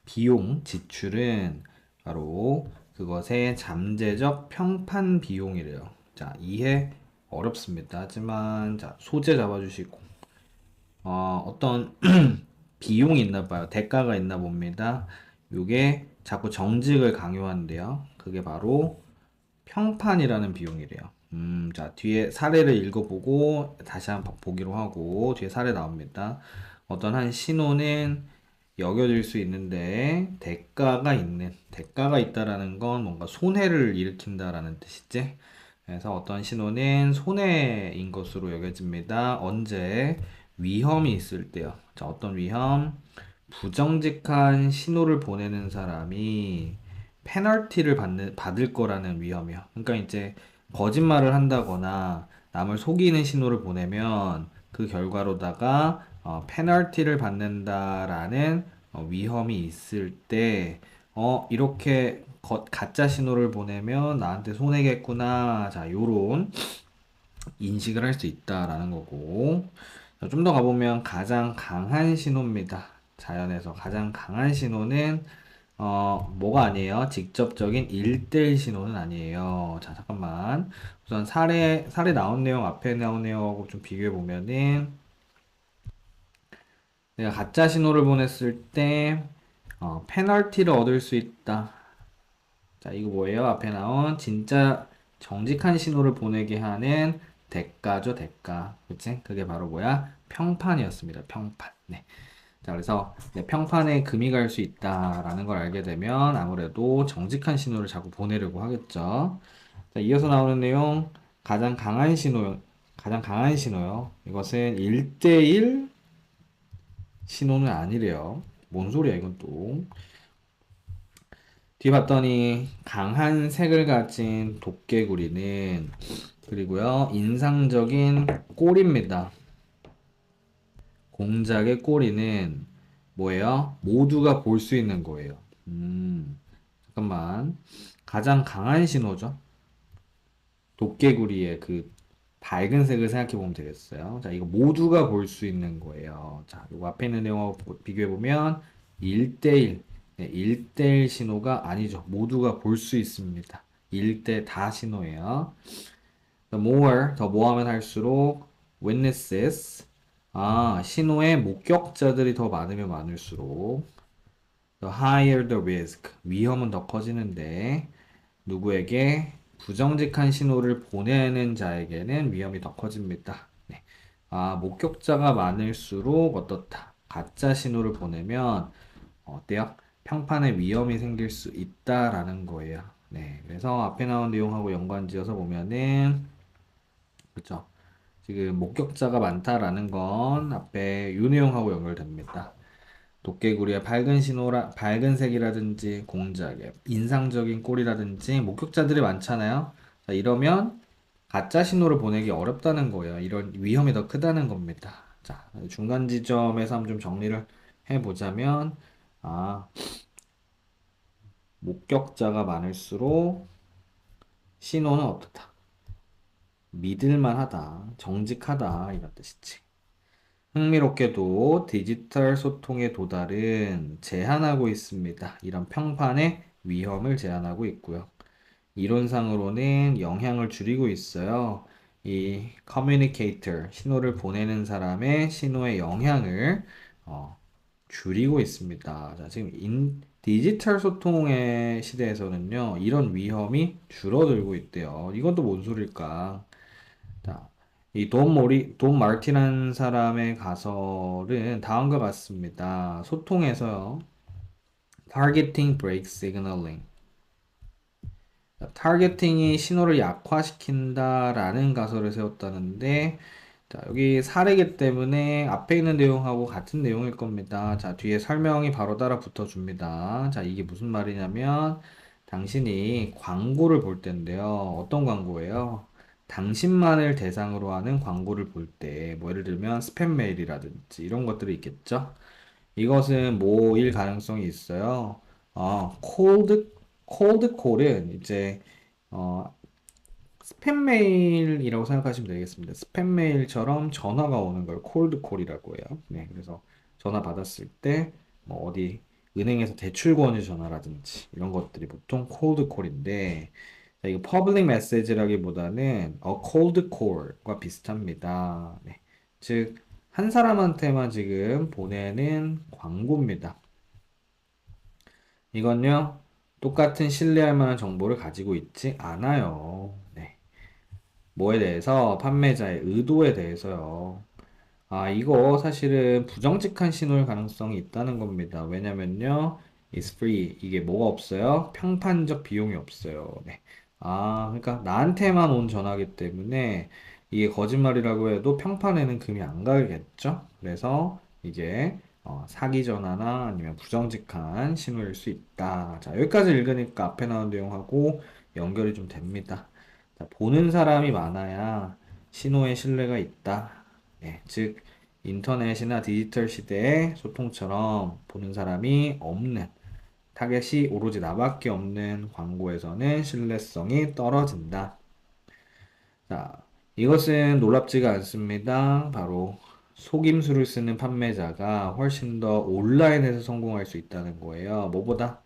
Speaker 2: 비용, 지출은 바로 그것의 잠재적 평판 비용이래요. 자, 이해 어렵습니다. 하지만, 자, 소재 잡아주시고, 어떤 비용이 있나 봐요. 대가가 있나 봅니다. 요게 자꾸 정직을 강요하는데요. 그게 바로 평판이라는 비용이래요. 자, 뒤에 사례를 읽어보고 다시 한번 보기로 하고 뒤에 사례 나옵니다. 어떤 한 신호는 여겨질 수 있는데 대가가 있다라는 건 뭔가 손해를 일으킨다라는 뜻이지. 그래서 어떤 신호는 손해인 것으로 여겨집니다. 언제? 위험이 있을 때요. 자, 어떤 위험? 부정직한 신호를 보내는 사람이 페널티를 받을 거라는 위험이요. 그러니까 이제 거짓말을 한다거나 남을 속이는 신호를 보내면 그 결과로다가 페널티를 받는다라는 위험이 있을 때, 이렇게 가짜 신호를 보내면 나한테 손해겠구나. 자, 요런 인식을 할 수 있다라는 거고. 좀 더 가보면 가장 강한 신호입니다. 자연에서 가장 강한 신호는 뭐가 아니에요? 직접적인 1대1 신호는 아니에요. 자, 잠깐만. 우선 사례 나온 내용, 앞에 나온 내용하고 좀 비교해 보면은, 내가 가짜 신호를 보냈을 때, 페널티를 얻을 수 있다. 자, 이거 뭐예요? 앞에 나온 진짜 정직한 신호를 보내게 하는 대가죠, 대가. 그치? 그게 바로 뭐야? 평판이었습니다. 평판. 네. 자, 그래서 네, 평판에 금이 갈 수 있다라는 걸 알게 되면 아무래도 정직한 신호를 자꾸 보내려고 하겠죠. 자, 이어서 나오는 내용, 가장 강한 신호요. 이것은 1대1 신호는 아니래요. 뭔 소리야, 이건 또. 뒤 봤더니 강한 색을 가진 도깨구리는 그리고요 인상적인 꼬리입니다. 공작의 꼬리는 뭐예요? 모두가 볼 수 있는 거예요. 잠깐만. 가장 강한 신호죠. 도깨구리의 그 밝은 색을 생각해 보면 되겠어요. 자, 이거 모두가 볼 수 있는 거예요. 자, 이거 앞에 있는 내용하고 비교해 보면 1대1. 네, 1대1 신호가 아니죠. 모두가 볼 수 있습니다. 1대 다 신호예요. 더 모하면 할수록 witnesses. 신호의 목격자들이 더 많으면 많을수록 the higher the risk. 위험은 더 커지는데 누구에게 부정직한 신호를 보내는 자에게는 위험이 더 커집니다. 네. 목격자가 많을수록 어떻다? 가짜 신호를 보내면 어때요? 평판에 위험이 생길 수 있다라는 거예요. 네. 그래서 앞에 나온 내용하고 연관지어서 보면은 그죠? 지금 목격자가 많다라는 건 앞에 요 내용하고 연결됩니다. 도깨구리의 밝은 색이라든지 공작의 인상적인 꼴이라든지 목격자들이 많잖아요. 자, 이러면 가짜 신호를 보내기 어렵다는 거예요. 이런 위험이 더 크다는 겁니다. 자, 중간 지점에서 한번 좀 정리를 해보자면, 아, 목격자가 많을수록 신호는 어떻다? 믿을만하다, 정직하다, 이런 뜻이지. 흥미롭게도 디지털 소통의 도달은 제한하고 있습니다. 이런 평판의 위험을 제한하고 있고요. 이론상으로는 영향을 줄이고 있어요. 이 커뮤니케이터, 신호를 보내는 사람의 신호의 영향을 줄이고 있습니다. 자, 지금 디지털 소통의 시대에서는요, 이런 위험이 줄어들고 있대요. 이건 또 뭔 소릴까? 자, 돈 마르티라는 사람의 가설은 다음과 같습니다. 소통에서요, targeting break signaling. 타겟팅이 신호를 약화시킨다라는 가설을 세웠다는데, 자, 여기 사례이기 때문에 앞에 있는 내용하고 같은 내용일 겁니다. 자, 뒤에 설명이 바로 따라 붙어줍니다. 자, 이게 무슨 말이냐면, 당신이 광고를 볼 때인데요. 어떤 광고예요? 당신만을 대상으로 하는 광고를 볼 때, 뭐 예를 들면 스팸 메일이라든지 이런 것들이 있겠죠? 이것은 뭐일 가능성이 있어요. 콜드 콜은 이제 어, 스팸 메일이라고 생각하시면 되겠습니다. 스팸 메일처럼 전화가 오는 걸 콜드 콜이라고 해요. 네, 그래서 전화 받았을 때 뭐 어디 은행에서 대출 권유 전화라든지 이런 것들이 보통 콜드 콜인데 이거 퍼블릭 메시지라기보다는 cold call과 비슷합니다. 네. 즉, 한 사람한테만 지금 보내는 광고입니다. 이건요, 똑같은 신뢰할 만한 정보를 가지고 있지 않아요. 네. 뭐에 대해서? 판매자의 의도에 대해서요. 이거 사실은 부정직한 신호일 가능성이 있다는 겁니다. 왜냐면요, is free. 이게 뭐가 없어요? 평판적 비용이 없어요. 네. 그러니까 나한테만 온 전화기 때문에 이게 거짓말이라고 해도 평판에는 금이 안 가겠죠? 그래서 이게 사기 전화나 아니면 부정직한 신호일 수 있다. 자, 여기까지 읽으니까 앞에 나온 내용하고 연결이 좀 됩니다. 자, 보는 사람이 많아야 신호에 신뢰가 있다. 즉, 인터넷이나 디지털 시대의 소통처럼 보는 사람이 없는, 타겟이 오로지 나밖에 없는 광고에서는 신뢰성이 떨어진다. 자, 이것은 놀랍지가 않습니다. 바로 속임수를 쓰는 판매자가 훨씬 더 온라인에서 성공할 수 있다는 거예요. 뭐보다?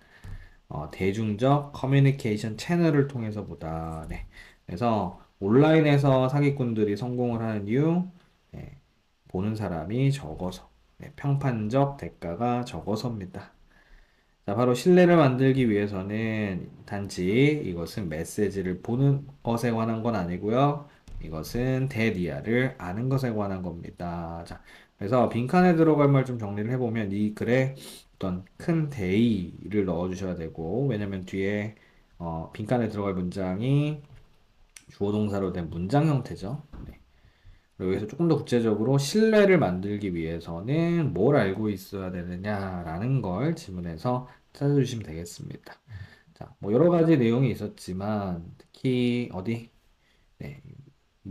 Speaker 2: 대중적 커뮤니케이션 채널을 통해서보다. 네. 그래서 온라인에서 사기꾼들이 성공을 하는 이유, 네. 보는 사람이 적어서, 네, 평판적 대가가 적어서입니다. 자, 바로 신뢰를 만들기 위해서는 단지 이것은 메시지를 보는 것에 관한 건 아니고요. 이것은 대리아를 아는 것에 관한 겁니다. 자, 그래서 빈칸에 들어갈 말 좀 정리를 해보면 이 글에 어떤 큰 대의를 넣어주셔야 되고, 왜냐면 뒤에 빈칸에 들어갈 문장이 주어 동사로 된 문장 형태죠. 네. 그리고 여기서 조금 더 구체적으로 신뢰를 만들기 위해서는 뭘 알고 있어야 되느냐라는 걸 지문에서 찾아주시면 되겠습니다. 자, 뭐 여러 가지 내용이 있었지만 특히 어디? 네,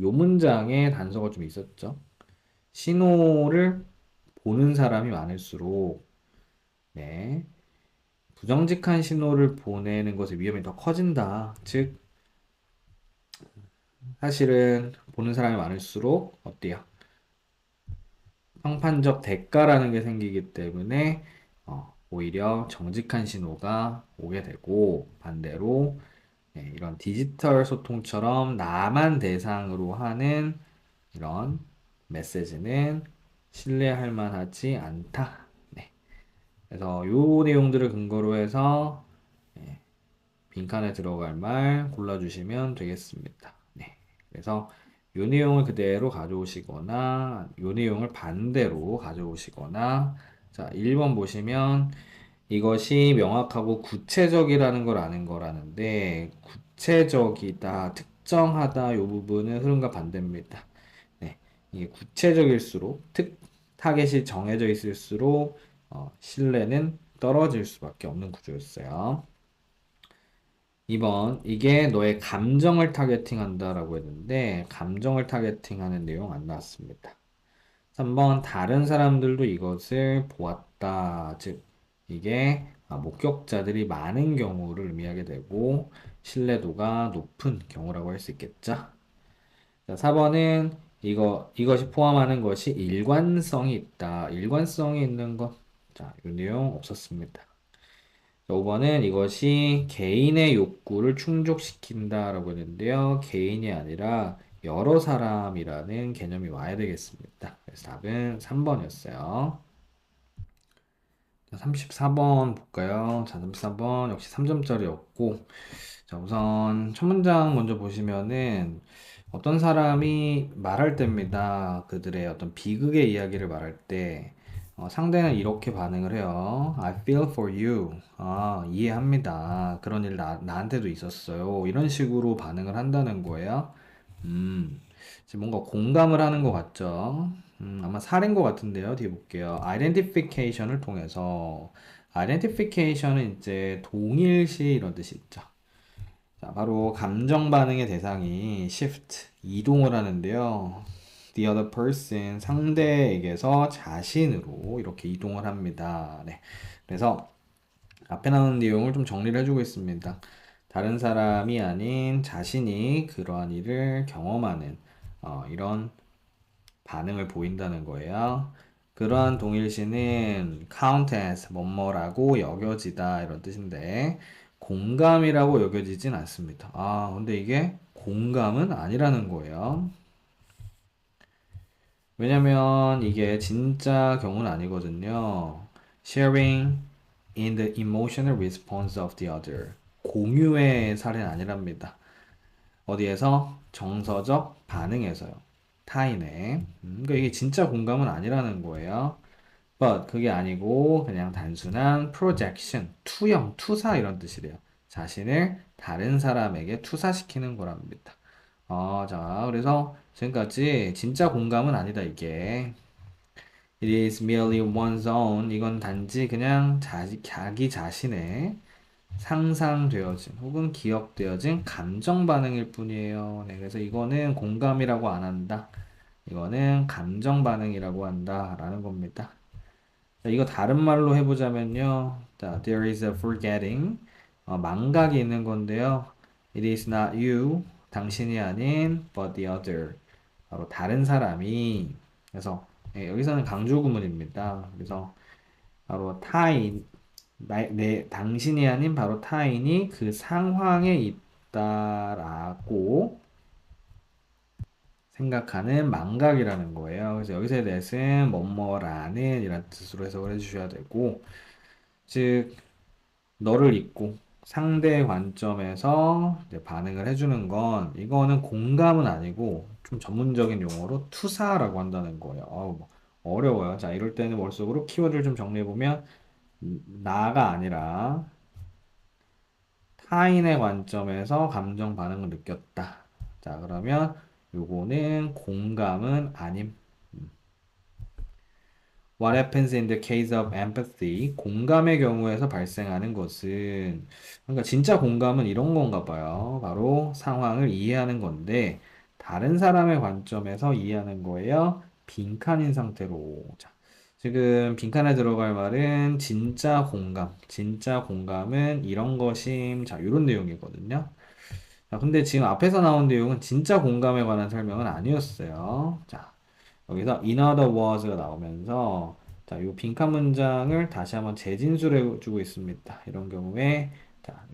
Speaker 2: 요 문장에 단서가 좀 있었죠. 신호를 보는 사람이 많을수록 네, 부정직한 신호를 보내는 것의 위험이 더 커진다. 즉, 사실은 보는 사람이 많을수록 어때요? 평판적 대가라는 게 생기기 때문에 오히려 정직한 신호가 오게 되고 반대로 이런 디지털 소통처럼 나만 대상으로 하는 이런 메시지는 신뢰할 만하지 않다. 네. 그래서 요 내용들을 근거로 해서 빈칸에 들어갈 말 골라주시면 되겠습니다. 네. 그래서 요 내용을 그대로 가져오시거나 요 내용을 반대로 가져오시거나 자, 1번 보시면 이것이 명확하고 구체적이라는 걸 아는 거라는데 구체적이다, 특정하다 요 부분은 흐름과 반대입니다. 네. 이게 구체적일수록 타겟이 정해져 있을수록 신뢰는 떨어질 수밖에 없는 구조였어요. 2번, 이게 너의 감정을 타겟팅한다라고 했는데, 감정을 타겟팅하는 내용 안 나왔습니다. 3번, 다른 사람들도 이것을 보았다. 즉, 이게 목격자들이 많은 경우를 의미하게 되고, 신뢰도가 높은 경우라고 할 수 있겠죠. 자, 4번은 이것이 포함하는 것이 일관성이 있다. 일관성이 있는 것. 자, 이 내용 없었습니다. 5번은 이것이 개인의 욕구를 충족시킨다라고 했는데요. 개인이 아니라 여러 사람이라는 개념이 와야 되겠습니다. 그래서 답은 3번이었어요. 34번 볼까요? 자, 34번 역시 3점짜리였고, 자, 우선 첫 문장 먼저 보시면은 어떤 사람이 말할 때입니다. 그들의 어떤 비극의 이야기를 말할 때 상대는 이렇게 반응을 해요. I feel for you. 이해합니다. 그런 일 나한테도 있었어요. 이런 식으로 반응을 한다는 거예요. 지금 뭔가 공감을 하는 것 같죠? 아마 사례인 것 같은데요. 뒤에 볼게요. identification을 통해서 identification은 이제 동일시 이런 뜻이 있죠. 자, 바로 감정 반응의 대상이 shift, 이동을 하는데요. The other person, 상대에게서 자신으로 이렇게 이동을 합니다. 네. 그래서 앞에 나오는 내용을 좀 정리를 해주고 있습니다. 다른 사람이 아닌 자신이 그러한 일을 경험하는 이런 반응을 보인다는 거예요. 그러한 동일시는 count as 뭐뭐라고 여겨지다 이런 뜻인데 공감이라고 여겨지진 않습니다. 근데 이게 공감은 아니라는 거예요. 왜냐면 이게 진짜 경우는 아니거든요. sharing in the emotional response of the other. 공유의 사례는 아니랍니다. 어디에서? 정서적 반응에서요. 타인의. 그러니까 이게 진짜 공감은 아니라는 거예요. But 그게 아니고 그냥 단순한 projection, 투영, 투사 이런 뜻이래요. 자신을 다른 사람에게 투사시키는 거랍니다. 자, 그래서 지금까지 진짜 공감은 아니다, 이게. It is merely one's own. 이건 단지 그냥 자기 자신의 상상되어진 혹은 기억되어진 감정 반응일 뿐이에요. 네, 그래서 이거는 공감이라고 안 한다. 이거는 감정 반응이라고 한다. 라는 겁니다. 자, 이거 다른 말로 해보자면요. 자, there is a forgetting. 망각이 있는 건데요. It is not you. 당신이 아닌 but the other. 바로 다른 사람이. 그래서 여기서는 강조 구문입니다. 그래서 바로 타인, 당신이 아닌 바로 타인이 그 상황에 있다라고 생각하는 망각이라는 거예요. 그래서 여기서의 that은 뭐뭐라는 이런 뜻으로 해석을 해주셔야 되고, 즉 너를 잊고 상대의 관점에서 이제 반응을 해주는 건 이거는 공감은 아니고 좀 전문적인 용어로 투사라고 한다는 거예요. 뭐 어려워요. 자, 이럴 때는 머릿속으로 키워드를 좀 정리해 보면 나가 아니라 타인의 관점에서 감정 반응을 느꼈다. 자, 그러면 요거는 공감은 아님. What happens in the case of empathy? 공감의 경우에서 발생하는 것은, 그러니까 진짜 공감은 이런 건가 봐요. 바로 상황을 이해하는 건데, 다른 사람의 관점에서 이해하는 거예요. 빈칸인 상태로. 자, 지금 빈칸에 들어갈 말은 진짜 공감. 진짜 공감은 이런 것임. 자, 이런 내용이거든요. 자, 근데 지금 앞에서 나온 내용은 진짜 공감에 관한 설명은 아니었어요. 자, 여기서 in other words가 나오면서 자, 이 빈칸 문장을 다시 한번 재진술해 주고 있습니다. 이런 경우에 자,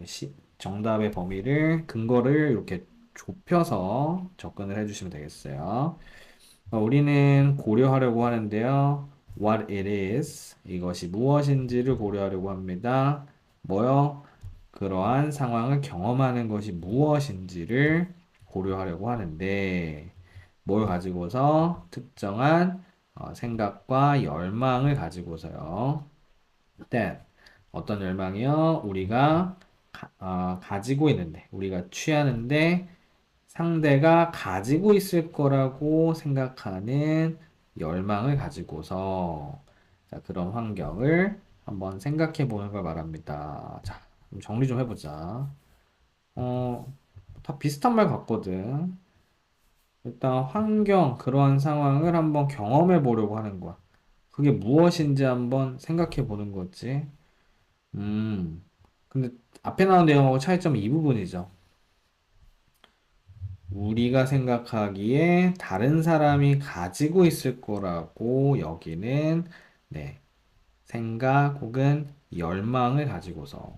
Speaker 2: 정답의 범위를 근거를 이렇게 좁혀서 접근을 해주시면 되겠어요. 우리는 고려하려고 하는데요. What it is, 이것이 무엇인지를 고려하려고 합니다. 뭐요? 그러한 상황을 경험하는 것이 무엇인지를 고려하려고 하는데, 뭘 가지고서 특정한 생각과 열망을 가지고서요. that 어떤 열망이요? 우리가 가지고 있는데, 우리가 취하는데 상대가 가지고 있을 거라고 생각하는 열망을 가지고서 자, 그런 환경을 한번 생각해 보는 걸 말합니다. 자, 좀 정리 좀 해보자. 어, 다 비슷한 말 같거든. 일단 환경, 그러한 상황을 한번 경험해 보려고 하는 거야. 그게 무엇인지 한번 생각해 보는 거지. 음, 근데 앞에 나온 내용하고 차이점이 이 부분이죠. 우리가 생각하기에 다른 사람이 가지고 있을 거라고 여기는 네, 생각 혹은 열망을 가지고서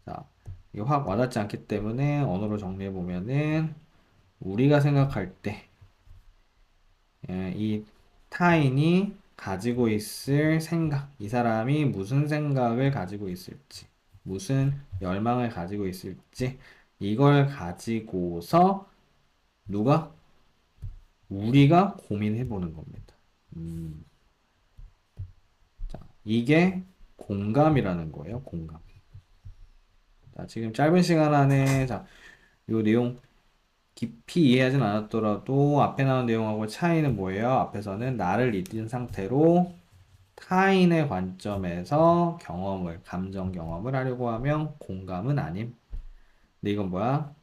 Speaker 2: 자, 이게 확 와닿지 않기 때문에 언어로 정리해 보면은 우리가 생각할 때 이 타인이 가지고 있을 생각, 이 사람이 무슨 생각을 가지고 있을지, 무슨 열망을 가지고 있을지, 이걸 가지고서 누가? 우리가 고민해 보는 겁니다. 음, 자, 이게 공감이라는 거예요, 공감. 자, 지금 짧은 시간 안에, 자, 요 내용 깊이 이해하진 않았더라도 앞에 나온 내용하고 차이는 뭐예요? 앞에서는 나를 잊은 상태로 타인의 관점에서 감정 경험을 하려고 하면 공감은 아님. 근데 이건 뭐야?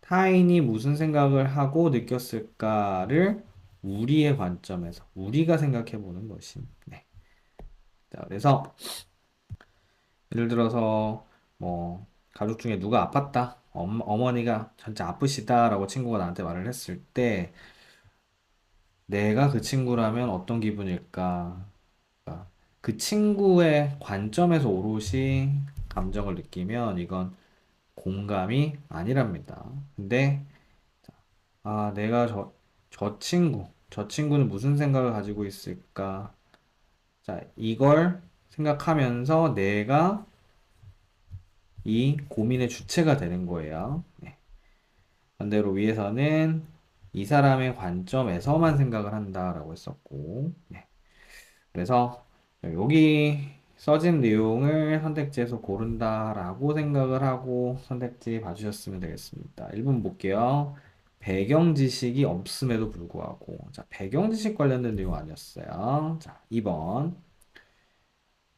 Speaker 2: 타인이 무슨 생각을 하고 느꼈을까를 우리의 관점에서, 우리가 생각해 보는 것임. 네. 자, 그래서, 예를 들어서, 뭐, 가족 중에 누가 아팠다. 어머니가 진짜 아프시다라고 친구가 나한테 말을 했을 때, 내가 그 친구라면 어떤 기분일까? 그러니까 그 친구의 관점에서 오롯이 감정을 느끼면 이건 공감이 아니랍니다. 근데 내가 저 친구는 무슨 생각을 가지고 있을까? 자, 이걸 생각하면서 내가 이 고민의 주체가 되는 거예요. 네. 반대로 위에서는 이 사람의 관점에서만 생각을 한다라고 했었고, 네. 그래서 여기 써진 내용을 선택지에서 고른다라고 생각을 하고 선택지 봐주셨으면 되겠습니다. 1번 볼게요. 배경 지식이 없음에도 불구하고. 자, 배경 지식 관련된 내용 아니었어요. 자, 2번.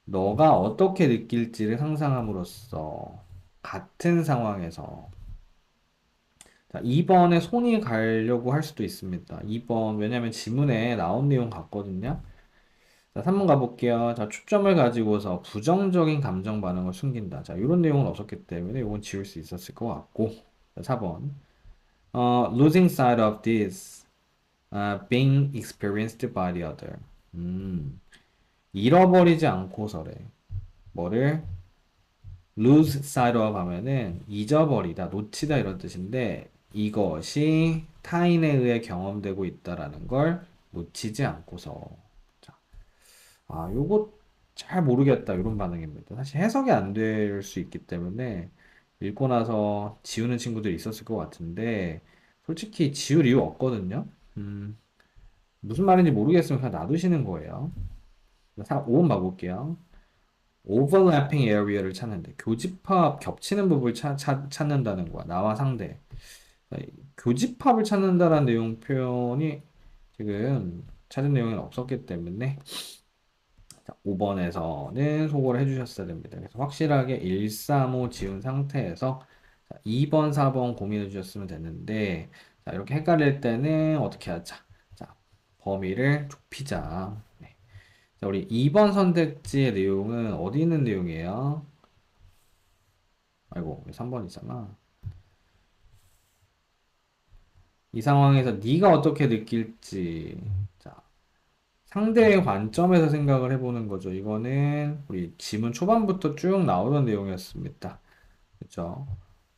Speaker 2: 너가 어떻게 느낄지를 상상함으로써 같은 상황에서. 자, 2번에 손이 가려고 할 수도 있습니다. 2번, 왜냐면 지문에 나온 내용 같거든요. 자, 3번 가볼게요. 자, 초점을 가지고서 부정적인 감정 반응을 숨긴다. 자, 이런 내용은 없었기 때문에 이건 지울 수 있었을 것 같고. 자, 4번. losing sight of this, being experienced by the other. 잃어버리지 않고서래. 뭐를? lose sight of 하면은 잊어버리다, 놓치다 이런 뜻인데 이것이 타인에 의해 경험되고 있다라는 걸 놓치지 않고서. 자, 요거 잘 모르겠다 이런 반응입니다. 사실 해석이 안 될 수 있기 때문에 읽고 나서 지우는 친구들이 있었을 것 같은데 솔직히 지울 이유 없거든요. 무슨 말인지 모르겠으면 그냥 놔두시는 거예요. 5번 봐볼게요. overlapping area를 찾는데 교집합 겹치는 부분을 찾는다는 거야. 나와 상대. 교집합을 찾는다라는 내용 표현이 지금 찾은 내용은 없었기 때문에 5번에서는 소거를 해주셨어야 됩니다. 그래서 확실하게 1, 3, 5 지운 상태에서 2번, 4번 고민해 주셨으면 됐는데 자, 이렇게 헷갈릴 때는 어떻게 하자? 자, 범위를 좁히자. 네. 자, 우리 2번 선택지의 내용은 어디 있는 내용이에요? 아이고, 3번이잖아. 이 상황에서 네가 어떻게 느낄지. 자, 상대의 관점에서 생각을 해보는 거죠. 이거는 우리 지문 초반부터 쭉 나오던 내용이었습니다. 그죠?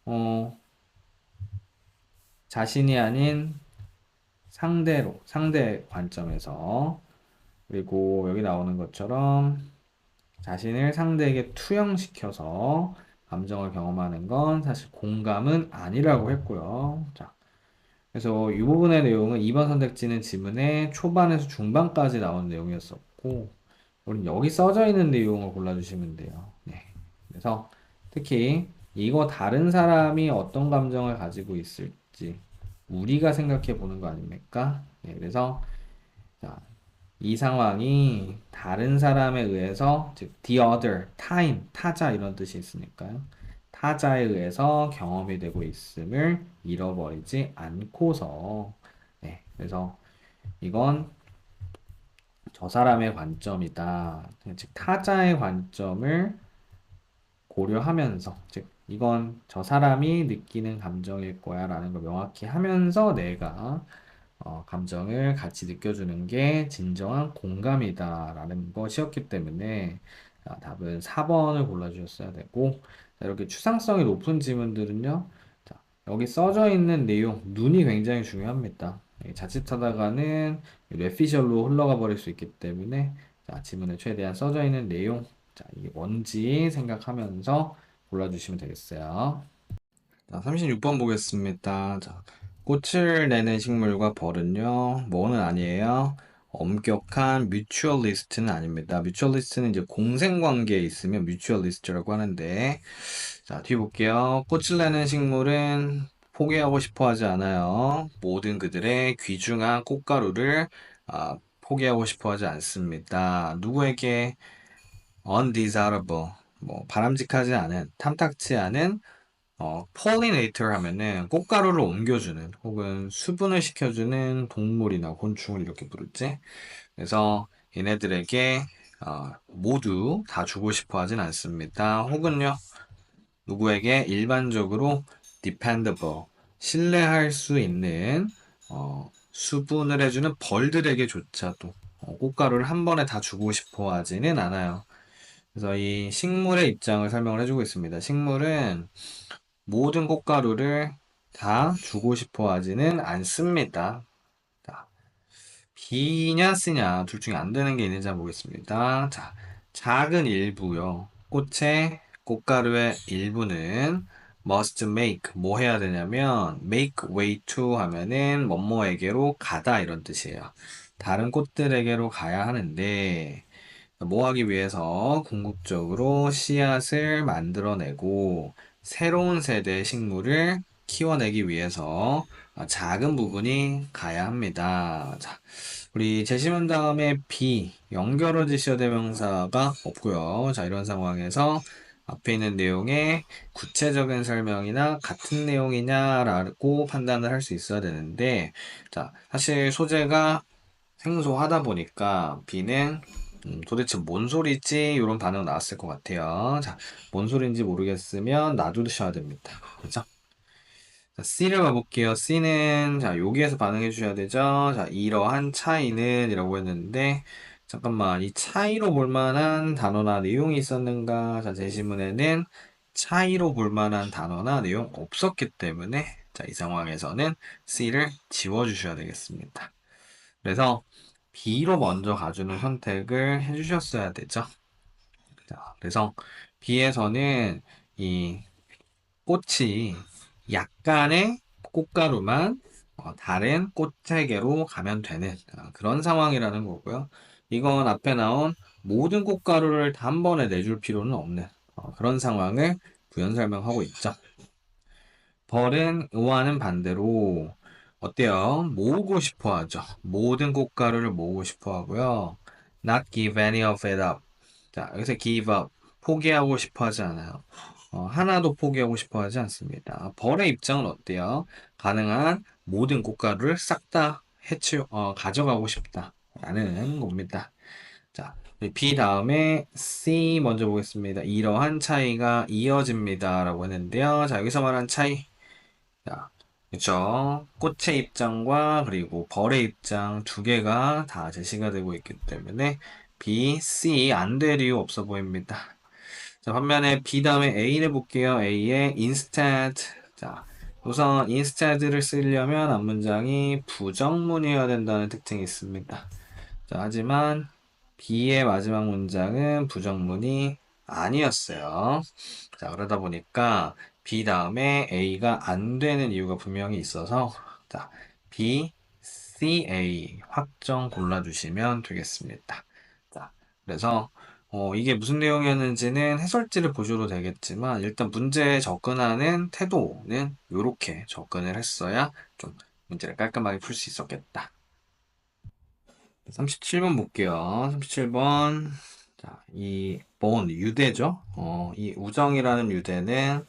Speaker 2: 어, 자신이 아닌 상대 관점에서, 그리고 여기 나오는 것처럼 자신을 상대에게 투영시켜서 감정을 경험하는 건 사실 공감은 아니라고 했고요. 자, 그래서 이 부분의 내용은 2번 선택지는 지문의 초반에서 중반까지 나온 내용이었었고, 우린 여기 써져 있는 내용을 골라주시면 돼요. 네. 그래서 특히 이거 다른 사람이 어떤 감정을 가지고 있을지 우리가 생각해 보는 거 아닙니까? 네. 그래서 자, 이 상황이 다른 사람에 의해서 즉 the other, 타인, 타자 이런 뜻이 있으니까요. 타자에 의해서 경험이 되고 있음을 잃어버리지 않고서 네. 그래서 이건 저 사람의 관점이다. 즉 타자의 관점을 고려하면서 즉 이건 저 사람이 느끼는 감정일 거야 라는 걸 명확히 하면서 내가 감정을 같이 느껴주는 게 진정한 공감이다 라는 것이었기 때문에 답은 4번을 골라주셨어야 되고 자, 이렇게 추상성이 높은 지문들은요 자, 여기 써져 있는 내용 눈이 굉장히 중요합니다. 자칫하다가는 뇌피셜로 흘러가 버릴 수 있기 때문에 자, 지문에 최대한 써져 있는 내용 자, 이게 뭔지 생각하면서 골라주시면 되겠어요. 자, 36번 보겠습니다. 자, 꽃을 내는 식물과 벌은요, 뭐는 아니에요? 엄격한 뮤추얼리스트는 아닙니다. 뮤추얼리스트는 이제 공생관계에 있으면 뮤추얼리스트라고 하는데, 자, 뒤 볼게요. 꽃을 내는 식물은 포기하고 싶어 하지 않아요. 모든 그들의 귀중한 꽃가루를 포기하고 싶어 하지 않습니다. 누구에게 undesirable, 뭐, 바람직하지 않은, 탐탁치 않은 pollinator 하면은 꽃가루를 옮겨주는 혹은 수분을 시켜주는 동물이나 곤충을 이렇게 부르지. 그래서 얘네들에게 모두 다 주고 싶어 하진 않습니다. 혹은요, 누구에게 일반적으로 dependable, 신뢰할 수 있는 수분을 해주는 벌들에게조차도 꽃가루를 한 번에 다 주고 싶어 하지는 않아요. 그래서 이 식물의 입장을 설명을 해주고 있습니다. 식물은 모든 꽃가루를 다 주고 싶어 하지는 않습니다. 자, B냐 C냐 둘 중에 안 되는 게 있는지 한번 보겠습니다. 자, 작은 일부요. 꽃의 꽃가루의 일부는 must make 뭐 해야 되냐면 make way to 하면은 뭐뭐에게로 가다 이런 뜻이에요. 다른 꽃들에게로 가야 하는데 뭐 하기 위해서 궁극적으로 씨앗을 만들어내고 새로운 세대의 식물을 키워내기 위해서 작은 부분이 가야 합니다. 자, 우리 제시문 다음에 be 연결어지시어 대명사가 없고요. 자, 이런 상황에서 앞에 있는 내용의 구체적인 설명이나 같은 내용이냐라고 판단을 할 수 있어야 되는데, 자, 사실 소재가 생소하다 보니까 B는 도대체 뭔 소리지? 이런 반응 나왔을 것 같아요. 자, 뭔 소리인지 모르겠으면 놔두셔야 됩니다. 그죠? 자, C를 가볼게요. C는 자 여기에서 반응해 주셔야 되죠. 자, 이러한 차이는 이라고 했는데 잠깐만 이 차이로 볼 만한 단어나 내용이 있었는가? 자, 제시문에는 차이로 볼 만한 단어나 내용 없었기 때문에 자, 이 상황에서는 C를 지워 주셔야 되겠습니다. 그래서 B로 먼저 가주는 선택을 해주셨어야 되죠. 자, 그래서 B에서는 이 꽃이 약간의 꽃가루만 다른 꽃에게로 가면 되는 그런 상황이라는 거고요. 이건 앞에 나온 모든 꽃가루를 단번에 내줄 필요는 없는 그런 상황을 부연 설명하고 있죠. 벌은 의와는 반대로 어때요? 모으고 싶어 하죠. 모든 꽃가루를 모으고 싶어 하고요. Not give any of it up. 자, 여기서 give up. 포기하고 싶어 하지 않아요. 하나도 포기하고 싶어 하지 않습니다. 벌의 입장은 어때요? 가능한 모든 꽃가루를 싹 다 가져가고 싶다. 라는 겁니다. 자, B 다음에 C 먼저 보겠습니다. 이러한 차이가 이어집니다. 라고 했는데요. 자, 여기서 말한 차이. 자, 그쵸. 꽃의 입장과 그리고 벌의 입장 두 개가 다 제시가 되고 있기 때문에 B, C 안 될 이유 없어 보입니다. 자, 반면에 B 다음에 A를 볼게요. A의 instead. 자, 우선 instead를 쓰려면 앞문장이 부정문이어야 된다는 특징이 있습니다. 자, 하지만 B의 마지막 문장은 부정문이 아니었어요. 자, 그러다 보니까 B 다음에 A가 안 되는 이유가 분명히 있어서 자, B, C, A 확정 골라주시면 되겠습니다. 자, 그래서 이게 무슨 내용이었는지는 해설지를 보셔도 되겠지만 일단 문제에 접근하는 태도는 이렇게 접근을 했어야 좀 문제를 깔끔하게 풀 수 있었겠다. 37번 볼게요. 37번. 자, 이 bond, 유대죠. 이 우정이라는 유대는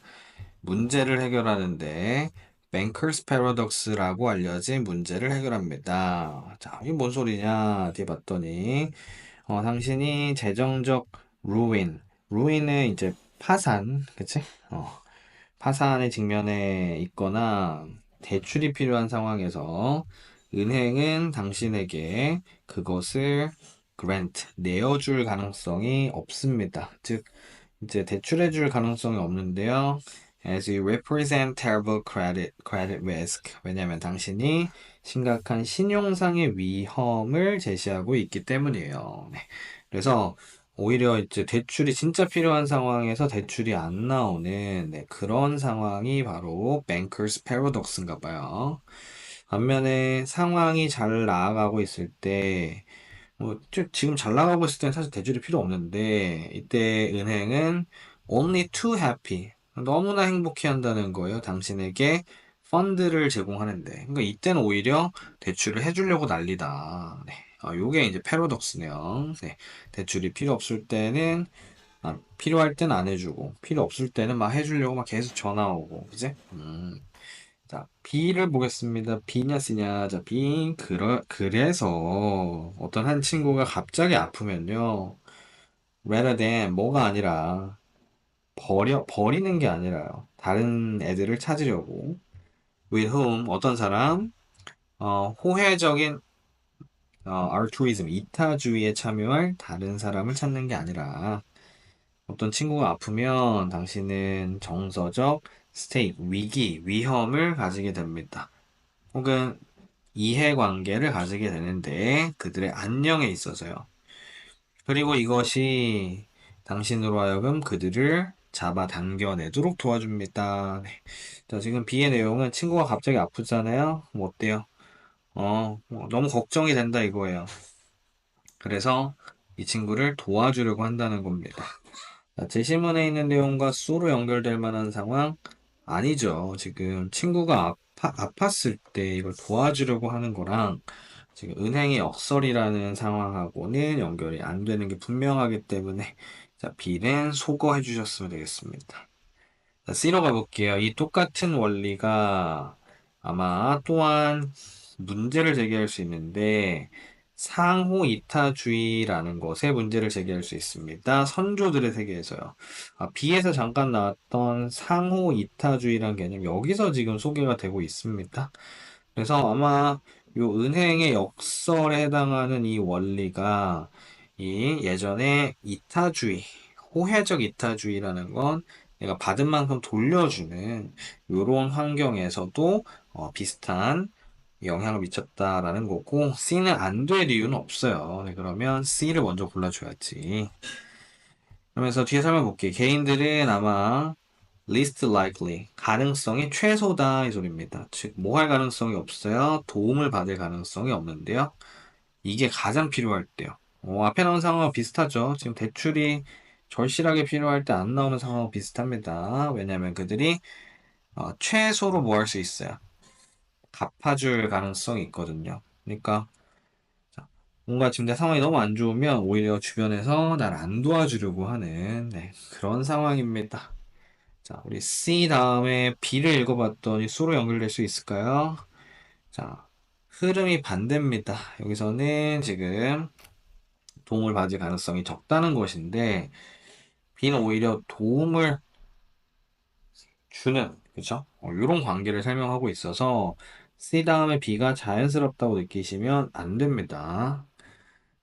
Speaker 2: 문제를 해결하는데 Banker's Paradox라고 알려진 문제를 해결합니다. 자, 이게 뭔 소리냐? 뒤에 봤더니 당신이 재정적 ruin은 이제 파산, 그치? 파산의 직면에 있거나 대출이 필요한 상황에서 은행은 당신에게 그것을 내어줄 가능성이 없습니다. 즉, 이제 대출해줄 가능성이 없는데요. As you represent terrible credit risk. 왜냐하면 당신이 심각한 신용상의 위험을 제시하고 있기 때문이에요. 네. 그래서 오히려 이제 대출이 진짜 필요한 상황에서 대출이 안 나오는 그런 상황이 바로 Banker's Paradox인가 봐요. 반면에 상황이 잘 나아가고 있을 때 지금 잘 나가고 있을 때는 사실 대출이 필요 없는데, 이때 은행은 only too happy. 너무나 행복해 한다는 거예요. 당신에게 펀드를 제공하는데. 그러니까 이때는 오히려 대출을 해주려고 난리다. 네. 요게 이제 패러독스네요. 네. 대출이 필요 없을 때는, 필요할 땐 안 해주고, 필요 없을 때는 막 해주려고 막 계속 전화 오고, 그지? 자, B를 보겠습니다. B냐 C냐. 자, B. 그래서 어떤 한 친구가 갑자기 아프면요. rather than 뭐가 아니라 버리는 게 아니라요. 다른 애들을 찾으려고. with whom 어떤 사람 호혜적인 altruism 이타주의에 참여할 다른 사람을 찾는 게 아니라 어떤 친구가 아프면 당신은 정서적 위험을 가지게 됩니다. 혹은 이해관계를 가지게 되는데 그들의 안녕에 있어서요. 그리고 이것이 당신으로 하여금 그들을 잡아당겨내도록 도와줍니다. 네. 자, 지금 B의 내용은 친구가 갑자기 아프잖아요. 뭐 어때요? 너무 걱정이 된다 이거예요. 그래서 이 친구를 도와주려고 한다는 겁니다. 자, 제시문에 있는 내용과 수로 연결될 만한 상황 아니죠. 지금 친구가 아팠을 때 이걸 도와주려고 하는 거랑 지금 은행의 역설이라는 상황하고는 연결이 안 되는 게 분명하기 때문에 자, B는 소거해 주셨으면 되겠습니다. 자, C로 가볼게요. 이 똑같은 원리가 아마 또한 문제를 제기할 수 있는데 상호 이타주의라는 것에 문제를 제기할 수 있습니다. 선조들의 세계에서요. B에서 잠깐 나왔던 상호 이타주의라는 개념 여기서 지금 소개가 되고 있습니다. 그래서 아마 요 은행의 역설에 해당하는 이 원리가 이 예전에 이타주의, 호혜적 이타주의라는 건 내가 받은 만큼 돌려주는 요런 환경에서도 비슷한 영향을 미쳤다라는 거고 C는 안 될 이유는 없어요. 네, 그러면 C를 먼저 골라줘야지. 그러면서 뒤에 설명 볼게요. 개인들은 아마 least likely, 가능성이 최소다 이 소리입니다. 즉, 뭐 할 가능성이 없어요? 도움을 받을 가능성이 없는데요. 이게 가장 필요할 때요. 앞에 나온 상황과 비슷하죠. 지금 대출이 절실하게 필요할 때 안 나오는 상황과 비슷합니다. 왜냐하면 그들이 최소로 뭐 할 수 있어요? 갚아줄 가능성이 있거든요. 그러니까 자, 뭔가 지금 내 상황이 너무 안 좋으면 오히려 주변에서 날 안 도와주려고 하는 네, 그런 상황입니다. 자, 우리 C 다음에 B를 읽어봤더니 수로 연결될 수 있을까요? 자, 흐름이 반대입니다. 여기서는 지금 도움을 받을 가능성이 적다는 것인데 B는 오히려 도움을 주는 그죠? 이런 관계를 설명하고 있어서 C 다음에 B가 자연스럽다고 느끼시면 안 됩니다.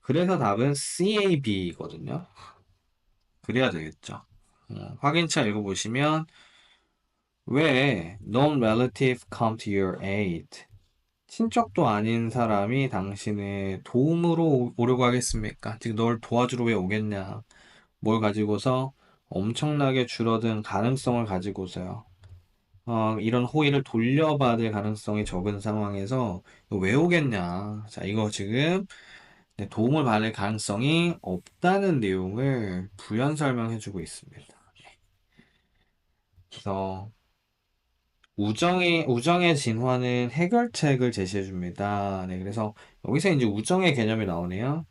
Speaker 2: 그래서 답은 CAB거든요. 그래야 되겠죠. 확인차 읽어보시면 왜 non-relative come to your aid? 친척도 아닌 사람이 당신의 도움으로 오려고 하겠습니까? 지금 널 도와주러 왜 오겠냐? 뭘 가지고서 엄청나게 줄어든 가능성을 가지고서요. 이런 호의를 돌려받을 가능성이 적은 상황에서 왜 오겠냐? 자, 이거 지금 네, 도움을 받을 가능성이 없다는 내용을 부연 설명해주고 있습니다. 그래서 우정의 진화는 해결책을 제시해 줍니다. 네, 그래서 여기서 이제 우정의 개념이 나오네요.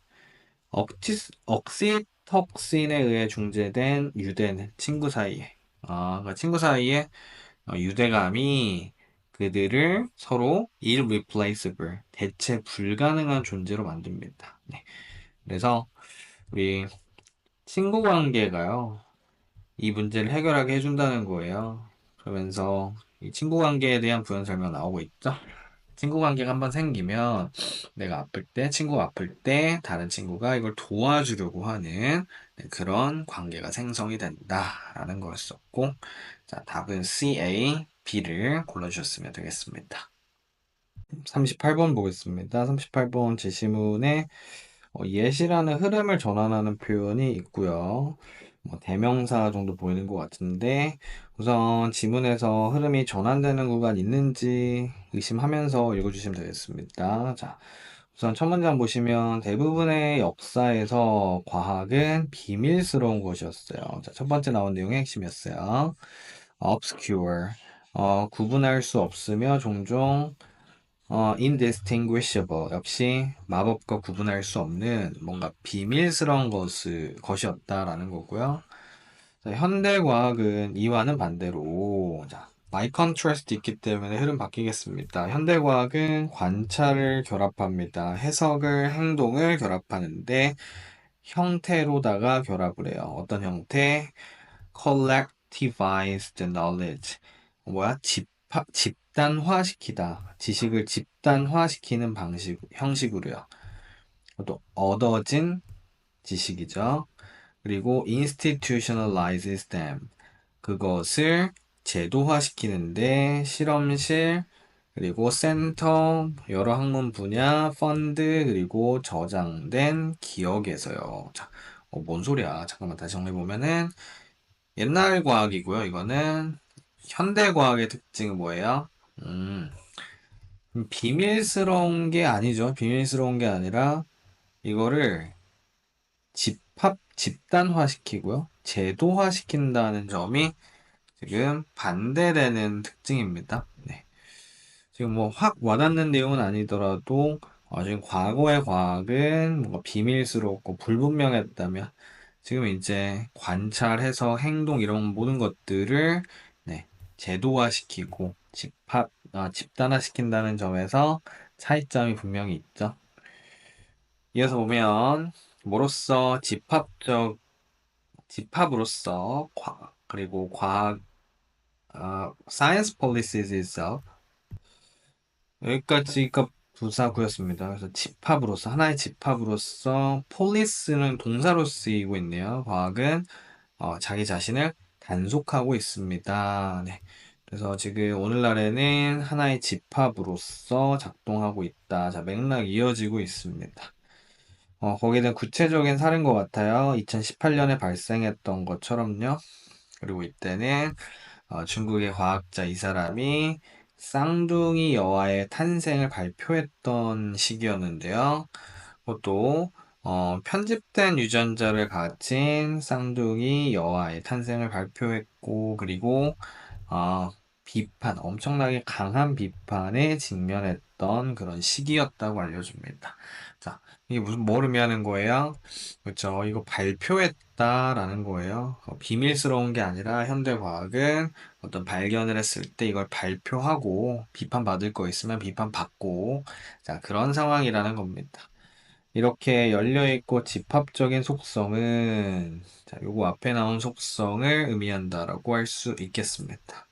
Speaker 2: 억시턱신에 의해 중재된 유대는 친구 사이에. 그러니까 친구 사이에 유대감이 그들을 서로 irreplaceable, 대체 불가능한 존재로 만듭니다. 네, 그래서 우리 친구 관계가요, 이 문제를 해결하게 해준다는 거예요. 그러면서 이 친구 관계에 대한 부연 설명 나오고 있죠. 친구 관계가 한번 생기면 내가 아플 때, 친구가 아플 때 다른 친구가 이걸 도와주려고 하는 네, 그런 관계가 생성이 된다라는 거였었고, 자, 답은 CA, B를 골라주셨으면 되겠습니다. 38번 보겠습니다. 38번 제시문에 예시라는 흐름을 전환하는 표현이 있고요. 대명사 정도 보이는 것 같은데 우선 지문에서 흐름이 전환되는 구간 있는지 의심하면서 읽어주시면 되겠습니다. 자, 우선 첫 문장 보시면 대부분의 역사에서 과학은 비밀스러운 것이었어요. 자, 첫 번째 나온 내용의 핵심이었어요. obscure, 구분할 수 없으며 종종 indistinguishable 역시 마법과 구분할 수 없는 뭔가 비밀스러운 것이었다라는 거고요. 자, 현대 과학은 이와는 반대로 자, by contrast 있기 때문에 흐름 바뀌겠습니다. 현대 과학은 관찰을 결합합니다. 해석을 행동을 결합하는데 형태로다가 결합을 해요. 어떤 형태? collectivized knowledge. 뭐야? 집단화시키다. 지식을 집단화시키는 형식으로요. 또 얻어진 지식이죠. 그리고 institutionalizes them. 그것을 제도화시키는데 실험실, 그리고 센터, 여러 학문 분야, 펀드, 그리고 저장된 기억에서요. 자, 뭔 소리야? 잠깐만 다시 정리해보면은 옛날 과학이고요. 이거는 현대 과학의 특징은 뭐예요? 음, 비밀스러운 게 아니죠. 비밀스러운 게 아니라 이거를 집단화시키고요. 제도화시킨다는 점이 지금 반대되는 특징입니다. 네. 지금 뭐 확 와닿는 내용은 아니더라도 지금 과거의 과학은 뭔가 비밀스럽고 불분명했다면 지금 이제 관찰해서 행동 이런 모든 것들을 네, 제도화시키고 집단화시킨다는 점에서 차이점이 분명히 있죠. 이어서 보면 뭐로써 집합으로서 그리고 과학 science policies itself 여기까지가 부사구였습니다. 그래서 집합으로서 하나의 집합으로서 폴리스는 동사로 쓰이고 있네요. 과학은 자기 자신을 단속하고 있습니다. 네. 그래서 지금 오늘날에는 하나의 집합으로서 작동하고 있다. 자, 맥락 이어지고 있습니다. 거기에 대한 구체적인 사례인 것 같아요. 2018년에 발생했던 것처럼요. 그리고 이때는 중국의 과학자 이 사람이 쌍둥이 여아의 탄생을 발표했던 시기였는데요. 그것도 편집된 유전자를 가진 쌍둥이 여아의 탄생을 발표했고, 그리고 엄청나게 강한 비판에 직면했던 그런 시기였다고 알려줍니다. 자, 이게 뭘 의미하는 거예요? 그렇죠. 이거 발표했다라는 거예요. 비밀스러운 게 아니라 현대 과학은 어떤 발견을 했을 때 이걸 발표하고 비판받을 거 있으면 비판받고 자, 그런 상황이라는 겁니다. 이렇게 열려있고 집합적인 속성은 자, 요거 앞에 나온 속성을 의미한다라고 할 수 있겠습니다.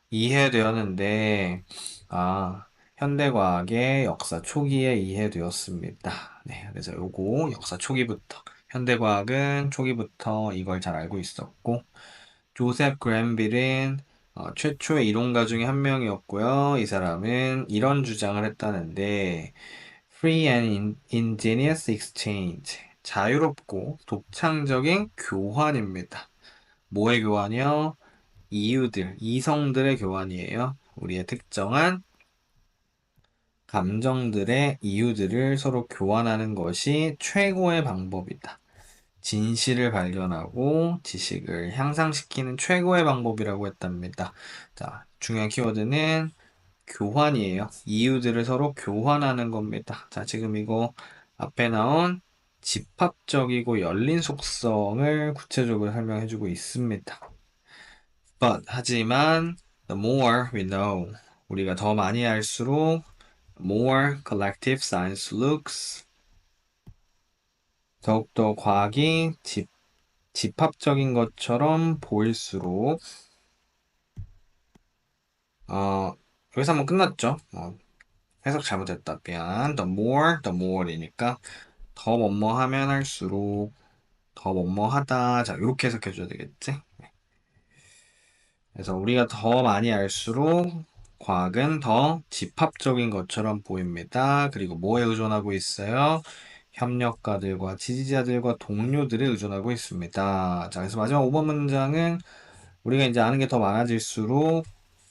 Speaker 2: 이해되었는데 현대과학의 역사 초기에 이해되었습니다. 네, 그래서 요거 역사 초기부터 현대과학은 초기부터 이걸 잘 알고 있었고 조셉 그랜빌은 최초의 이론가 중에 한 명이었고요. 이 사람은 이런 주장을 했다는데 Free and ingenious exchange 자유롭고 독창적인 교환입니다. 뭐의 교환이요? 이성들의 교환이에요. 우리의 특정한 감정들의 이유들을 서로 교환하는 것이 최고의 방법이다. 진실을 발견하고 지식을 향상시키는 최고의 방법이라고 했답니다. 자, 중요한 키워드는 교환이에요. 이유들을 서로 교환하는 겁니다. 자, 지금 이거 앞에 나온 집합적이고 열린 속성을 구체적으로 설명해주고 있습니다. 하지만 the more we know 우리가 더 많이 알수록 more collective science looks 더욱더 과학이 집합적인 것처럼 보일수록 여기서 한번 끝났죠. 해석 잘못했다. 미안. the more이니까 더 뭐뭐하면 할수록 더 뭐뭐하다. 자, 이렇게 해석해줘야 되겠지? 그래서 우리가 더 많이 알수록 과학은 더 집합적인 것처럼 보입니다. 그리고 뭐에 의존하고 있어요? 협력가들과 지지자들과 동료들에 의존하고 있습니다. 자, 그래서 마지막 5번 문장은 우리가 이제 아는 게 더 많아질수록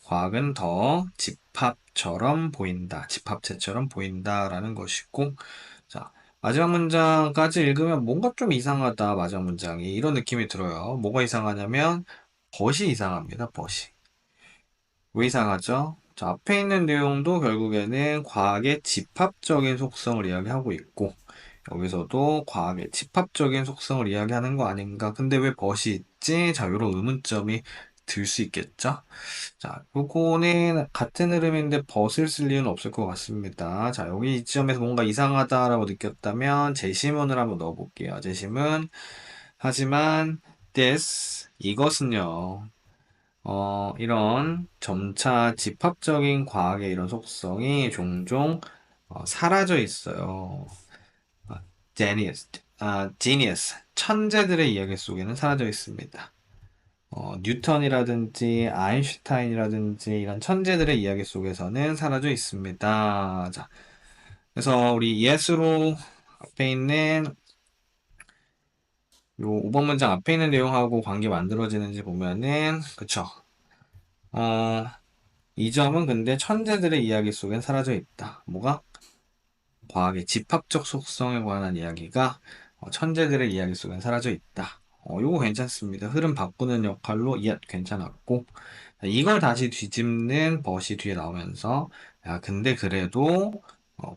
Speaker 2: 과학은 더 집합처럼 보인다. 집합체처럼 보인다라는 것이고, 자, 마지막 문장까지 읽으면 뭔가 좀 이상하다. 마지막 문장이. 이런 느낌이 들어요. 뭐가 이상하냐면, 벗이 이상합니다. 벗이. 왜 이상하죠? 자, 앞에 있는 내용도 결국에는 과학의 집합적인 속성을 이야기하고 있고, 여기서도 과학의 집합적인 속성을 이야기하는 거 아닌가? 근데 왜 벗이 있지? 자, 이런 의문점이 들 수 있겠죠? 자, 요거는 같은 흐름인데 벗을 쓸 리는 없을 것 같습니다. 자, 여기 이 지점에서 뭔가 이상하다라고 느꼈다면 제시문을 한번 넣어볼게요. 제시문. 하지만 이것은요. 이런 점차 집합적인 과학의 이런 속성이 종종 사라져 있어요. genius, genius, 천재들의 이야기 속에는 사라져 있습니다. 뉴턴이라든지 아인슈타인이라든지 이런 천재들의 이야기 속에서는 사라져 있습니다. 자, 그래서 우리 예스로 앞에 있는 요 5번 문장 앞에 있는 내용하고 관계 만들어지는지 보면은, 그쵸. 어, 이 점은 근데 천재들의 이야기 속엔 사라져 있다. 뭐가? 과학의 집합적 속성에 관한 이야기가 천재들의 이야기 속엔 사라져 있다. 요거 괜찮습니다. 흐름 바꾸는 역할로 괜찮았고 이걸 다시 뒤집는 벗이 뒤에 나오면서 야 근데 그래도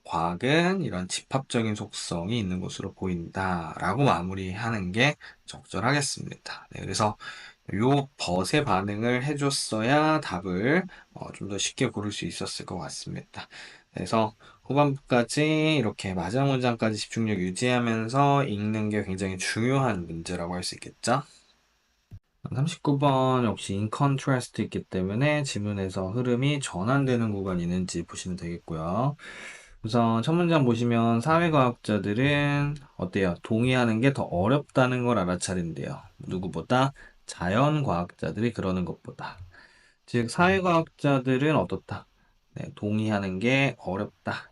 Speaker 2: 과학은 이런 집합적인 속성이 있는 것으로 보인다라고 마무리하는 게 적절하겠습니다. 네, 그래서 요 벗의 반응을 해줬어야 답을 좀 더 쉽게 고를 수 있었을 것 같습니다. 그래서 후반부까지 이렇게 마지막 문장까지 집중력 유지하면서 읽는 게 굉장히 중요한 문제라고 할 수 있겠죠? 39번 역시 in contrast 있기 때문에 지문에서 흐름이 전환되는 구간이 있는지 보시면 되겠고요. 우선 첫 문장 보시면 사회과학자들은 어때요? 동의하는 게 더 어렵다는 걸 알아차린대요. 누구보다? 자연과학자들이 그러는 것보다. 즉 사회과학자들은 어떻다? 네, 동의하는 게 어렵다.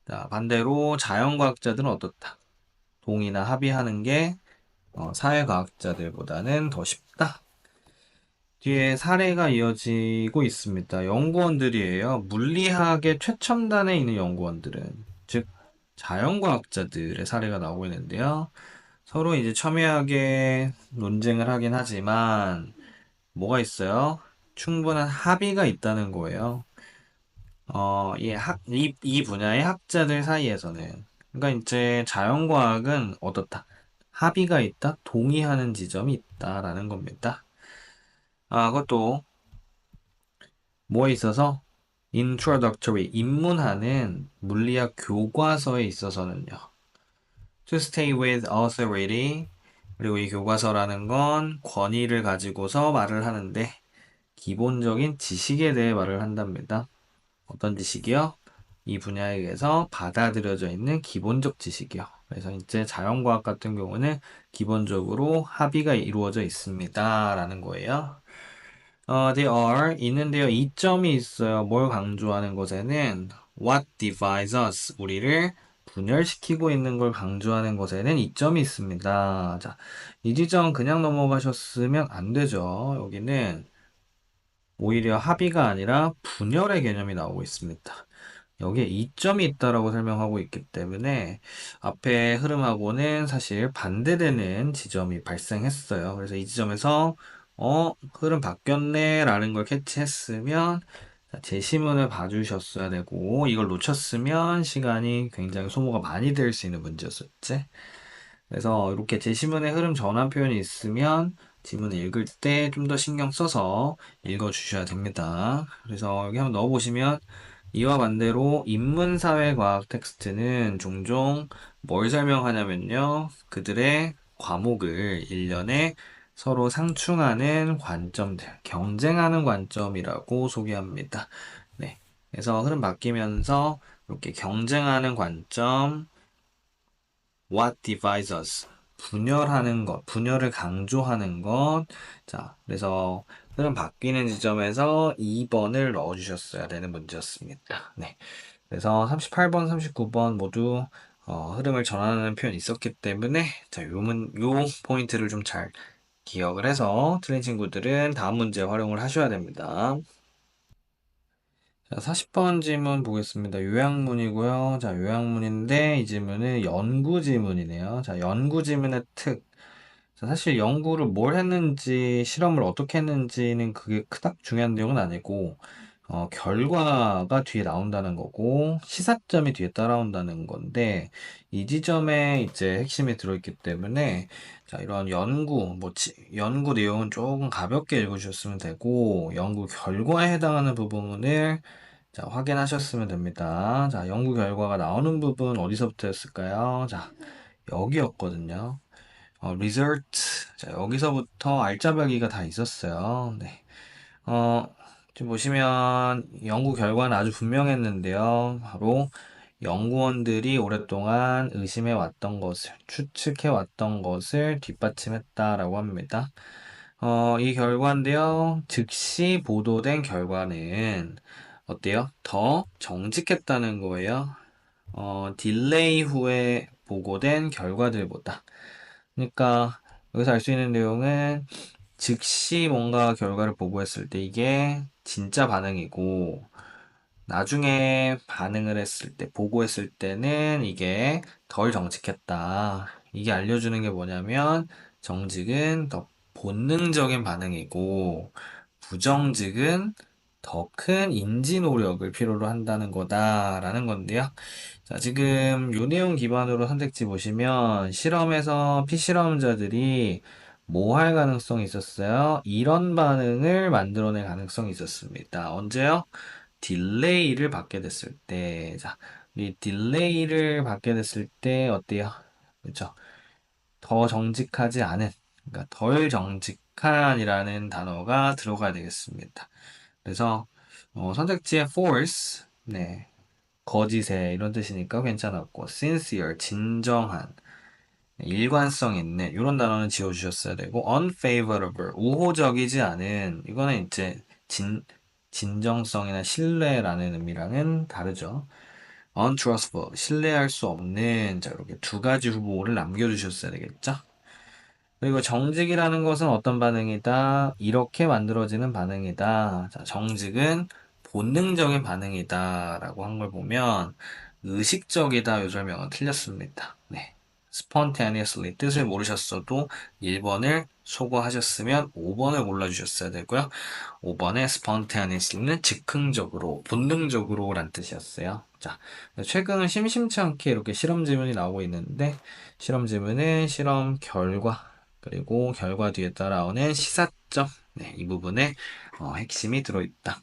Speaker 2: 자, 반대로 자연과학자들은 어떻다? 동의나 합의하는 게 사회과학자들보다는 더 쉽다. 뒤에 사례가 이어지고 있습니다. 연구원들이에요. 물리학의 최첨단에 있는 연구원들은, 즉, 자연과학자들의 사례가 나오고 있는데요. 서로 이제 첨예하게 논쟁을 하긴 하지만, 뭐가 있어요? 충분한 합의가 있다는 거예요. 이 분야의 학자들 사이에서는. 그러니까 이제 자연과학은 어떻다? 합의가 있다? 동의하는 지점이 있다라는 겁니다. 그것도 뭐에 있어서? introductory, 입문하는 물리학 교과서에 있어서는요. to stay with authority, 그리고 이 교과서라는 건 권위를 가지고서 말을 하는데, 기본적인 지식에 대해 말을 한답니다. 어떤 지식이요? 이 분야에 의해서 받아들여져 있는 기본적 지식이요. 그래서 이제 자연과학 같은 경우는 기본적으로 합의가 이루어져 있습니다. 라는 거예요. They are 있는데요. 이점이 있어요. 뭘 강조하는 것에는 what divides us, 우리를 분열시키고 있는 걸 강조하는 것에는 이점이 있습니다. 자, 이 지점 그냥 넘어가셨으면 안 되죠. 여기는 오히려 합의가 아니라 분열의 개념이 나오고 있습니다. 여기에 이점이 있다라고 설명하고 있기 때문에 앞에 흐름하고는 사실 반대되는 지점이 발생했어요. 그래서 이 지점에서 흐름 바뀌었네 라는 걸 캐치했으면 제시문을 봐주셨어야 되고 이걸 놓쳤으면 시간이 굉장히 소모가 많이 될 수 있는 문제였었지. 그래서 이렇게 제시문의 흐름 전환 표현이 있으면 지문을 읽을 때 좀 더 신경 써서 읽어 주셔야 됩니다. 그래서 여기 한번 넣어 보시면 이와 반대로 인문사회과학 텍스트는 종종 뭘 설명하냐면요. 그들의 과목을 1년에 서로 상충하는 관점들, 경쟁하는 관점이라고 소개합니다. 네. 그래서 흐름 바뀌면서 이렇게 경쟁하는 관점, what divides us. 분열하는 것, 분열을 강조하는 것. 자, 그래서 흐름 바뀌는 지점에서 2번을 넣어주셨어야 되는 문제였습니다. 네. 그래서 38번, 39번 모두 흐름을 전환하는 표현이 있었기 때문에 자, 요 포인트를 좀 잘 기억을 해서 틀린 친구들은 다음 문제 활용을 하셔야 됩니다. 자, 40번 질문 보겠습니다. 요약문이고요. 자, 요약문인데 이 질문은 연구 질문이네요. 자, 연구 질문의 특. 자, 사실 연구를 뭘 했는지, 실험을 어떻게 했는지는 그게 그닥 중요한 내용은 아니고, 결과가 뒤에 나온다는 거고, 시사점이 뒤에 따라온다는 건데, 이 지점에 이제 핵심이 들어있기 때문에, 자, 이런 연구 내용은 조금 가볍게 읽으셨으면 되고, 연구 결과에 해당하는 부분을 자, 확인하셨으면 됩니다. 자, 연구 결과가 나오는 부분 어디서부터였을까요? 자, 여기였거든요. result. 자, 여기서부터 알짜배기가 다 있었어요. 네. 어, 지금 보시면 연구 결과는 아주 분명했는데요. 바로 연구원들이 오랫동안 의심해 왔던 것을, 추측해 왔던 것을 뒷받침했다라고 합니다. 이 결과인데요. 즉시 보도된 결과는 어때요? 더 정직했다는 거예요. 딜레이 후에 보고된 결과들보다. 그러니까 여기서 알 수 있는 내용은 즉시 뭔가 결과를 보고했을 때 이게 진짜 반응이고 나중에 반응을 했을 때, 보고했을 때는 이게 덜 정직했다. 이게 알려주는 게 뭐냐면 정직은 더 본능적인 반응이고 부정직은 더 큰 인지 노력을 필요로 한다는 거다라는 건데요. 자, 지금 요 내용 기반으로 선택지 보시면 실험에서 피실험자들이 뭐 할 가능성이 있었어요? 이런 반응을 만들어낼 가능성이 있었습니다. 언제요? 딜레이를 받게 됐을 때. 자, 이 딜레이를 받게 됐을 때 어때요? 그렇죠? 더 정직하지 않은, 그러니까 덜 정직한이라는 단어가 들어가야 되겠습니다. 그래서 선택지에 force, 네, 거짓의 이런 뜻이니까 괜찮았고 sincere 진정한 일관성 있는 이런 단어는 지워주셨어야 되고 unfavorable 우호적이지 않은 이거는 이제 진정성이나 신뢰라는 의미랑은 다르죠. untrustful 신뢰할 수 없는 자 이렇게 두 가지 후보를 남겨주셨어야 되겠죠. 그리고 정직이라는 것은 어떤 반응이다? 이렇게 만들어지는 반응이다. 자, 정직은 본능적인 반응이다. 라고 한 걸 보면, 의식적이다. 요 설명은 틀렸습니다. 네. spontaneously 뜻을 모르셨어도 1번을 소거하셨으면 5번을 골라주셨어야 되고요. 5번의 spontaneously는 즉흥적으로, 본능적으로 란 뜻이었어요. 자, 최근 심심치 않게 이렇게 실험 지문이 나오고 있는데, 실험 지문은 실험 결과, 그리고 결과 뒤에 따라오는 시사점, 네, 이 부분에 핵심이 들어있다.